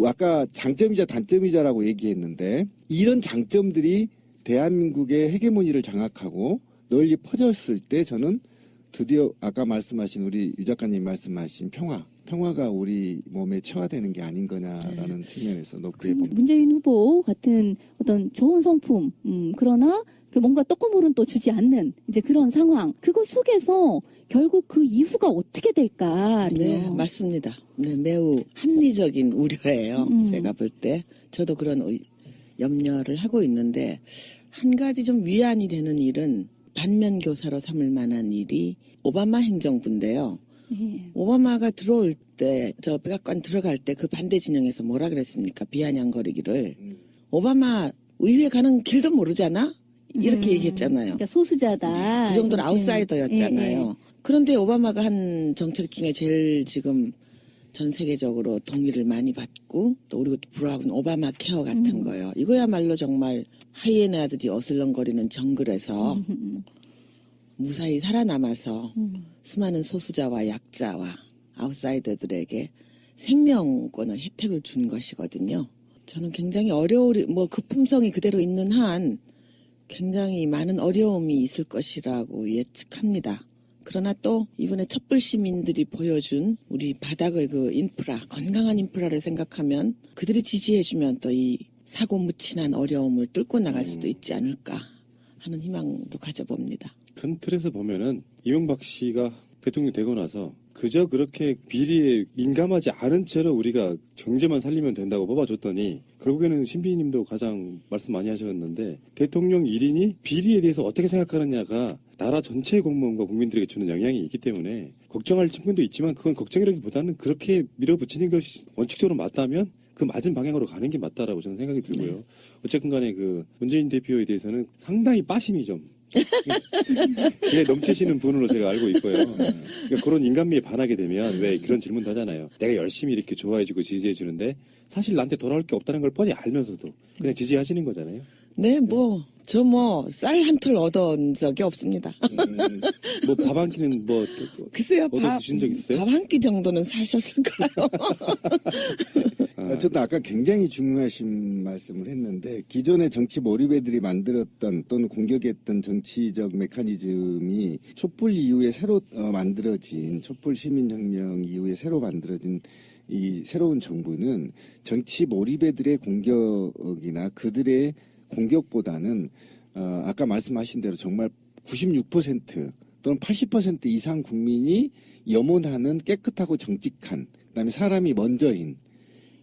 아까 장점이자 단점이자라고 얘기했는데 이런 장점들이 대한민국의 헤게모니를 장악하고 널리 퍼졌을 때 저는 드디어 아까 말씀하신 우리 유 작가님 말씀하신 평화가 우리 몸에 체화되는 게 아닌 거냐라는 측면에서 높게 봅니다. 문재인 후보 같은 어떤 좋은 성품, 그러나 그 뭔가 떡고물은 또 주지 않는 이제 그런 상황. 그것 속에서 결국 그 이후가 어떻게 될까? 네, 맞습니다. 네, 매우 합리적인 우려예요. 제가 볼 때 저도 그런 염려를 하고 있는데 한 가지 좀 위안이 되는 일은 반면 교사로 삼을 만한 일이 오바마 행정부인데요. 오바마가 들어올 때, 저 백악관 들어갈 때 그 반대 진영에서 뭐라 그랬습니까? 비아냥거리기를. 오바마 의회 가는 길도 모르잖아? 이렇게 얘기했잖아요. 그러니까 소수자다. 그 정도는 이렇게. 아웃사이더였잖아요. 그런데 오바마가 한 정책 중에 제일 지금 전 세계적으로 동의를 많이 받고 또 우리가 불화하고는 오바마 케어 같은 거요. 이거야말로 정말 하이에나들이 어슬렁거리는 정글에서 무사히 살아남아서 수많은 소수자와 약자와 아웃사이더들에게 생명권의 혜택을 준 것이거든요. 저는 굉장히 그 품성이 그대로 있는 한 굉장히 많은 어려움이 있을 것이라고 예측합니다. 그러나 또 이번에 촛불 시민들이 보여준 우리 바닥의 그 인프라, 건강한 인프라를 생각하면 그들이 지지해주면 또 이 사고 묻힌한 어려움을 뚫고 나갈 수도 있지 않을까 하는 희망도 가져봅니다. 큰 틀에서 보면은 이명박 씨가 대통령 되고 나서 그저 그렇게 비리에 민감하지 않은 채로 우리가 경제만 살리면 된다고 뽑아줬더니 결국에는 신비님도 가장 말씀 많이 하셨는데 대통령 1인이 비리에 대해서 어떻게 생각하느냐가 나라 전체 공무원과 국민들에게 주는 영향이 있기 때문에 걱정할 측면도 있지만 그건 걱정이라기보다는 그렇게 밀어붙이는 것이 원칙적으로 맞다면 그 맞은 방향으로 가는 게 맞다라고 저는 생각이 들고요. 어쨌든 간에 그 문재인 대표에 대해서는 상당히 빠심이 좀 예, 넘치시는 분으로 제가 알고 있고요. 그러니까 그런 인간미에 반하게 되면 왜 그런 질문도 하잖아요. 내가 열심히 이렇게 좋아해주고 지지해주는데 사실 나한테 돌아올 게 없다는 걸 뻔히 알면서도 그냥 지지하시는 거잖아요. 네, 쌀 한 톨 얻은 적이 없습니다. 뭐 밥 한 끼는 뭐 글쎄요, 얻어 드신 적 있어요? 밥 한 끼 정도는 사셨을까요? 어쨌든 아까 굉장히 중요하신 말씀을 했는데 기존의 정치 몰입애들이 만들었던 또는 공격했던 정치적 메커니즘이 촛불 이후에 새로 만들어진 촛불 시민혁명 이후에 새로 만들어진 이 새로운 정부는 정치 몰입애들의 공격이나 그들의 공격보다는 아까 말씀하신 대로 정말 96% 또는 80% 이상 국민이 염원하는 깨끗하고 정직한 그다음에 사람이 먼저인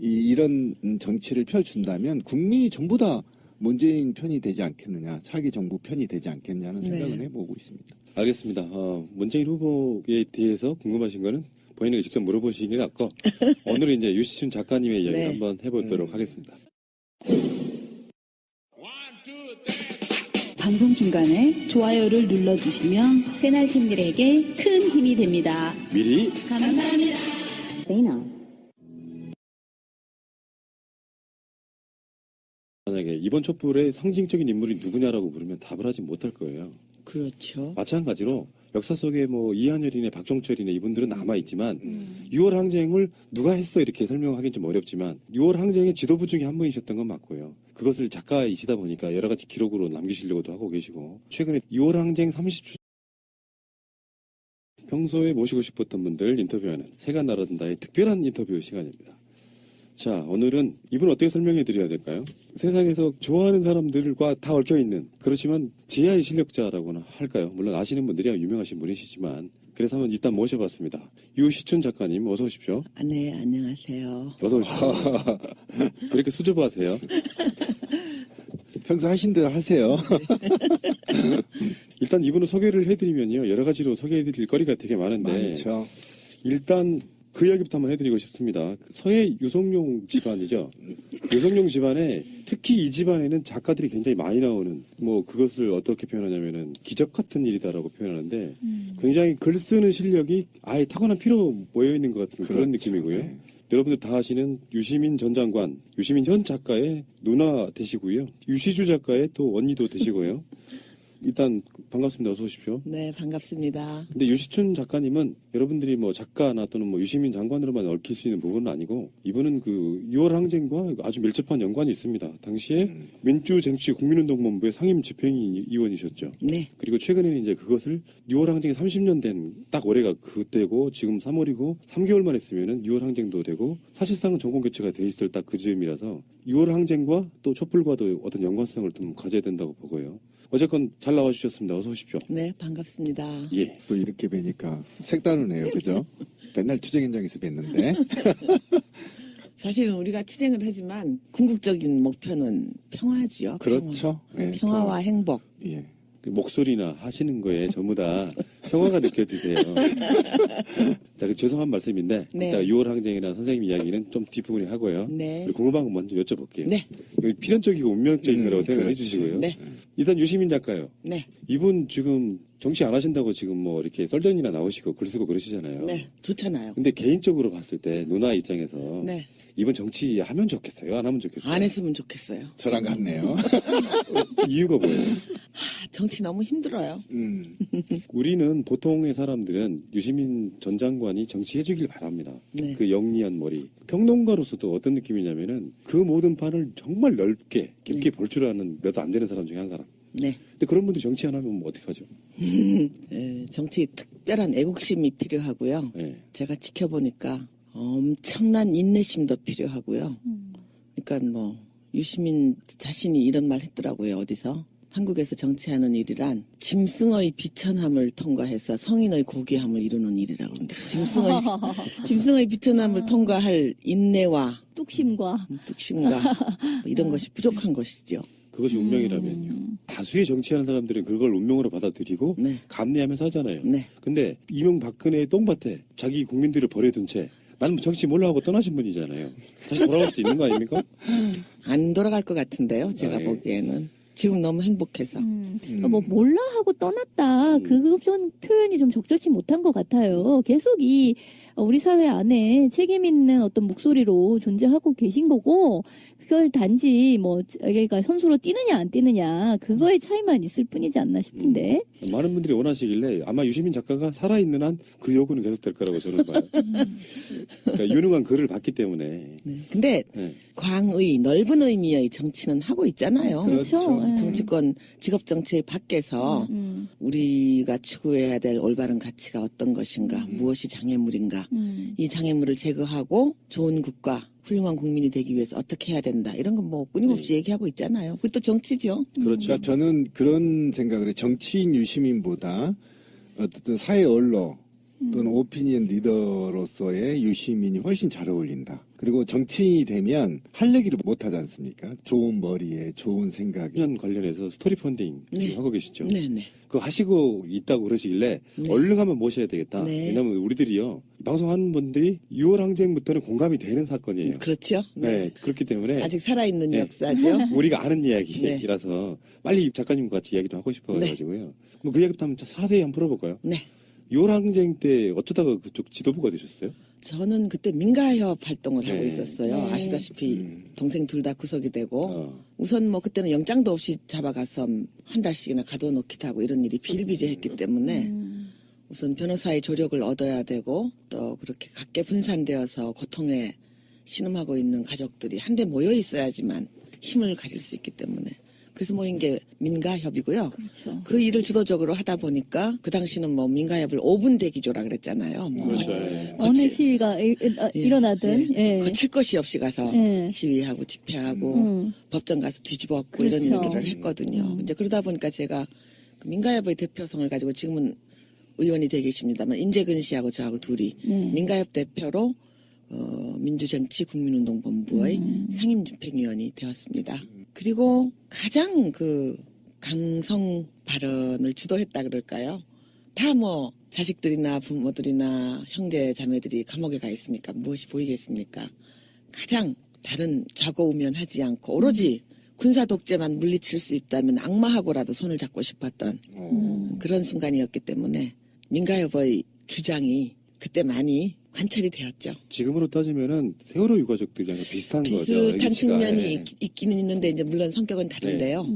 이런 정치를 펴준다면 국민이 전부 다 문재인 편이 되지 않겠느냐, 차기 정부 편이 되지 않겠냐는 생각을 해보고 있습니다. 알겠습니다. 문재인 후보에 대해서 궁금하신 거는 본인에게 직접 물어보시는 게 낫고 오늘은 이제 유시춘 작가님의 이야기를 한번 해보도록 하겠습니다. 방송 중간에 좋아요를 눌러주시면 새날팀들에게 큰 힘이 됩니다. 미리 감사합니다. 만약에 이번 촛불의 상징적인 인물이 누구냐라고 물으면 답을 하지 못할 거예요. 그렇죠. 마찬가지로 역사 속에 뭐 이한열이네 박종철이네 이분들은 남아있지만 6월 항쟁을 누가 했어 이렇게 설명하기는 좀 어렵지만 6월 항쟁의 지도부 중에 한 분이셨던 건 맞고요. 그것을 작가이시다 보니까 여러 가지 기록으로 남기시려고도 하고 계시고 최근에 6월 항쟁 30주 평소에 모시고 싶었던 분들 인터뷰하는 새가 날아든다의 특별한 인터뷰 시간입니다. 자, 오늘은 이분 어떻게 설명해 드려야 될까요? 세상에서 좋아하는 사람들과 다 얽혀있는, 그렇지만 지하의 실력자라고나 할까요? 물론 아시는 분들이야 유명하신 분이시지만, 그래서 한번 일단 모셔봤습니다. 유시춘 작가님 어서 오십시오. 네, 안녕하세요. 어서 오십시오. 왜 이렇게 수줍어하세요? 평소 하신 대로 하세요. 일단 이분을 소개를 해드리면요, 여러 가지로 소개해드릴 거리가 되게 많은데 많죠. 일단 그 이야기부터 한번 해드리고 싶습니다. 서해 유성룡 집안이죠. 유성룡 집안에 특히 이 집안에는 작가들이 굉장히 많이 나오는, 뭐 그것을 어떻게 표현하냐면은 기적 같은 일이다라고 표현하는데 굉장히 글 쓰는 실력이 아예 타고난 피로 모여 있는 것 같은 그런 그렇죠. 느낌이고요. 네. 여러분들 다 아시는 유시민 전 장관, 유시민 현 작가의 누나 되시고요. 유시주 작가의 또 언니도 되시고요. 일단 반갑습니다. 어서 오십시오. 네, 반갑습니다. 근데 유시춘 작가님은 여러분들이 뭐 작가나 또는 뭐 유시민 장관으로만 얽힐 수 있는 부분은 아니고, 이분은 그 6월 항쟁과 아주 밀접한 연관이 있습니다. 당시에 민주쟁취국민운동본부의 상임 집행위원이셨죠. 네, 그리고 최근에는 이제 그것을 6월 항쟁이 30년 된 딱 올해가 그때고, 지금 3월이고 3개월만 했으면은 6월 항쟁도 되고, 사실상은 정권 교체가 돼 있을 딱 그 즈음이라서 6월 항쟁과 또 촛불과도 어떤 연관성을 좀 가져야 된다고 보고요. 어쨌건 잘 나와주셨습니다. 어서 오십시오. 네, 반갑습니다. 예. 또 이렇게 뵈니까 색다르네요. 그죠? 맨날 투쟁 현장에서 뵀는데. 사실은 우리가 투쟁을 하지만 궁극적인 목표는 평화지요. 그렇죠. 평화. 예, 평화와 행복. 예. 그 목소리나 하시는 거에 전부 다 평화가 느껴지세요. 자, 그 죄송한 말씀인데, 네. 일단 6월 항쟁이나 선생님 이야기는 좀 뒷부분에 하고요. 네. 궁금한 거 먼저 여쭤볼게요. 네. 이거 필연적이고 운명적인 거라고 생각을 그렇지. 해주시고요. 네. 일단 유시민 작가요. 네, 이분 지금 정치 안 하신다고 지금 뭐 이렇게 썰전이나 나오시고 글 쓰고 그러시잖아요. 네, 좋잖아요. 근데 개인적으로 봤을 때 누나 입장에서 네, 이분 정치 하면 좋겠어요? 안 하면 좋겠어요? 안 했으면 좋겠어요. 저랑 같네요. 이유가 뭐예요? 정치 너무 힘들어요. 우리는 보통의 사람들은 유시민 전 장관이 정치해주길 바랍니다. 네. 그 영리한 머리. 평론가로서도 어떤 느낌이냐면은 그 모든 판을 정말 넓게 깊게 볼 줄 아는 몇 안 되는 사람 중에 한 사람. 네, 근데 그런 분들이 정치 안 하면 뭐 어떡하죠? 정치 특별한 애국심이 필요하고요. 예. 제가 지켜보니까 엄청난 인내심도 필요하고요. 그러니까 뭐 유시민 자신이 이런 말 했더라고요. 어디서 한국에서 정치하는 일이란 짐승의 비천함을 통과해서 성인의 고귀함을 이루는 일이라고 합니다. 짐승의 비천함을 통과할 인내와 뚝심과 뚝심과 뭐 이런 것이 부족한 것이죠. 그것이 운명이라면요. 다수의 정치하는 사람들은 그걸 운명으로 받아들이고 네. 감내하면서 하잖아요. 네. 근데 이명박근혜의 똥밭에 자기 국민들을 버려둔 채 나는 정치 몰라 하고 떠나신 분이잖아요. 다시 돌아올 수도 있는 거 아닙니까? 안 돌아갈 것 같은데요. 제가 예. 보기에는 지금 너무 행복해서. 뭐 몰라 하고 떠났다. 그 좀 표현이 좀 적절치 못한 것 같아요. 계속 이 우리 사회 안에 책임 있는 어떤 목소리로 존재하고 계신 거고, 그걸 단지 뭐 그러니까 선수로 뛰느냐 안 뛰느냐 그거의 차이만 있을 뿐이지 않나 싶은데. 많은 분들이 원하시길래 아마 유시민 작가가 살아있는 한 그 요구는 계속될 거라고 저는 봐요. 그러니까 유능한 글을 봤기 때문에. 네. 근데 네. 광의 넓은 의미의 정치는 하고 있잖아요. 그렇죠. 예. 정치권 직업 정치 밖에서 우리가 추구해야 될 올바른 가치가 어떤 것인가, 무엇이 장애물인가, 이 장애물을 제거하고 좋은 국가, 훌륭한 국민이 되기 위해서 어떻게 해야 된다, 이런 건 뭐 끊임없이 얘기하고 있잖아요. 그게 또 정치죠. 그렇죠. 그러니까 저는 그런 생각을 해요. 정치인 유시민보다 어쨌든 사회 언론 또는 오피니언 리더로서의 유시민이 훨씬 잘 어울린다. 그리고 정치인이 되면 할 얘기를 못 하지 않습니까? 좋은 머리에 좋은 생각에. 년 관련해서 스토리 펀딩 지금 네. 하고 계시죠? 네네. 그거 하시고 있다고 그러시길래 네. 얼른 한번 모셔야 되겠다. 네. 왜냐면 우리들이요, 방송하는 분들이 6월 항쟁부터는 공감이 되는 사건이에요. 그렇죠. 네. 그렇기 때문에 아직 살아있는 네. 역사죠. 우리가 아는 이야기라서 빨리 작가님과 같이 이야기를 하고 싶어가지고요. 뭐 그 이야기부터 한번 자세히 한번 풀어볼까요? 네. 6월 항쟁 때 어쩌다가 그쪽 지도부가 되셨어요? 저는 그때 민가협 활동을 하고 네. 있었어요. 아시다시피 동생 둘 다 구속이 되고 우선 뭐 그때는 영장도 없이 잡아가서 한 달씩이나 가둬놓기도 하고 이런 일이 비일비재했기 때문에 우선 변호사의 조력을 얻어야 되고 또 그렇게 각계 분산되어서 고통에 신음하고 있는 가족들이 한데 모여 있어야지만 힘을 가질 수 있기 때문에 그래서 모인 게 민가협이고요. 그렇죠. 그 일을 주도적으로 하다 보니까 그 당시는 뭐 민가협을 5분 대기조라 그랬잖아요. 뭐 그렇죠. 어느 시위가 일어나든 예. 거칠 것이 없이 가서 예. 시위하고 집회하고 법정 가서 뒤집어 엎고 이런 그렇죠. 일들을 했거든요. 이제 그러다 보니까 제가 그 민가협의 대표성을 가지고 지금은 의원이 되어 계십니다만 인재근 씨하고 저하고 둘이 민가협 대표로 민주정치국민운동본부의 상임집행위원이 되었습니다. 그리고 가장 그 강성 발언을 주도했다 그럴까요? 다 뭐 자식들이나 부모들이나 형제 자매들이 감옥에 가 있으니까 무엇이 보이겠습니까? 가장 다른 좌고우면하지 않고 오로지 군사 독재만 물리칠 수 있다면 악마하고라도 손을 잡고 싶었던 그런 순간이었기 때문에 민가협의 주장이 그때 많이 관철이 되었죠. 지금으로 따지면은 세월호 유가족들이랑 비슷한 거죠. 비슷한 위치가. 측면이 네. 있기는 있는데 이제 물론 성격은 다른데요.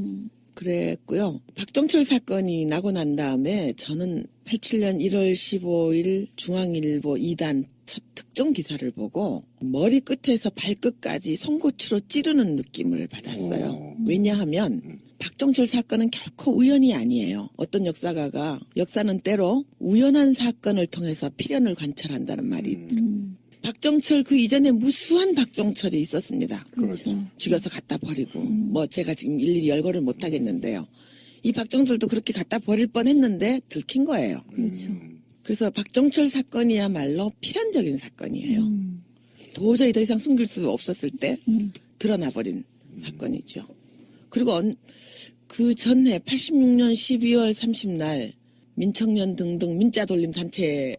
그랬고요. 박종철 사건이 나고 난 다음에 저는 87년 1월 15일 중앙일보 2단 첫 특종 기사를 보고 머리 끝에서 발끝까지 송곳으로 찌르는 느낌을 받았어요. 왜냐하면 박종철 사건은 결코 우연이 아니에요. 어떤 역사가가 역사는 때로 우연한 사건을 통해서 필연을 관찰한다는 말이 있더라고요. 박종철 그 이전에 무수한 박종철이 있었습니다. 그렇죠. 죽여서 갖다 버리고 뭐 제가 지금 일일이 열거를 못 하겠는데요. 이 박종철도 그렇게 갖다 버릴 뻔했는데 들킨 거예요. 그렇죠. 그래서 박종철 사건이야말로 필연적인 사건이에요. 도저히 더 이상 숨길 수 없었을 때 드러나 버린 사건이죠. 그리고 그 전해 86년 12월 30날 민청년 등등 민자돌림 단체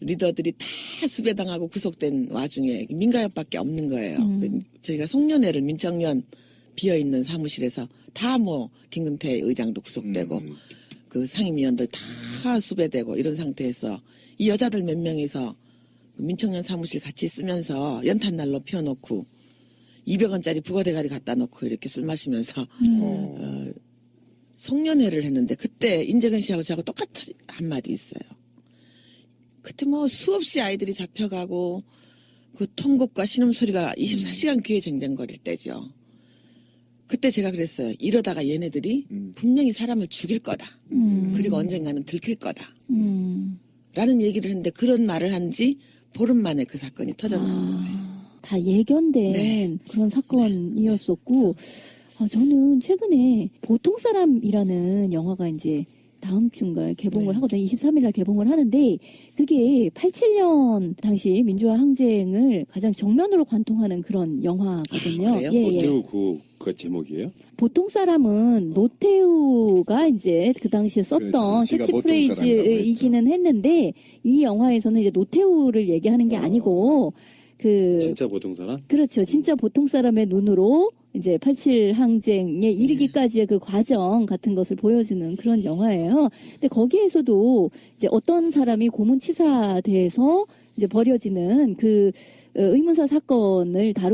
리더들이 다 수배당하고 구속된 와중에 민가협밖에 없는 거예요. 저희가 송년회를 민청년 비어있는 사무실에서 다 뭐 김근태 의장도 구속되고 그 상임위원들 다 수배되고 이런 상태에서 이 여자들 몇 명이서 민청년 사무실 같이 쓰면서 연탄난로 피워놓고 200원짜리 북어대가리 갖다 놓고 이렇게 술 마시면서 송년회를 했는데 그때 인재근 씨하고 저하고 똑같은 한 말이 있어요. 그때 뭐 수없이 아이들이 잡혀가고 그 통곡과 신음소리가 24시간 귀에 쟁쟁거릴 때죠. 그때 제가 그랬어요. 이러다가 얘네들이 분명히 사람을 죽일 거다. 그리고 언젠가는 들킬 거다. 라는 얘기를 했는데 그런 말을 한 지 보름 만에 그 사건이 터져나온 다 예견된 그런 사건이었었고 저는 최근에 보통 사람이라는 영화가 이제 다음 주인가에 개봉을 하거든요. 23일날 개봉을 하는데 그게 87년 당시 민주화 항쟁을 가장 정면으로 관통하는 그런 영화거든요. 그래요? 노태우 그 제목이에요? 보통 사람은 노태우가 이제 그 당시에 썼던 그렇지. 지가 캐치프레이즈이기는 했는데 이 영화에서는 이제 노태우를 얘기하는 게 아니고 진짜 보통 사람? 그렇죠. 진짜 보통 사람의 눈으로 이제 87 항쟁에 이르기까지의 그 과정 같은 것을 보여주는 그런 영화예요. 근데 거기에서도 이제 어떤 사람이 고문치사돼서 이제 벌여지는 그 의문사 사건을 다루고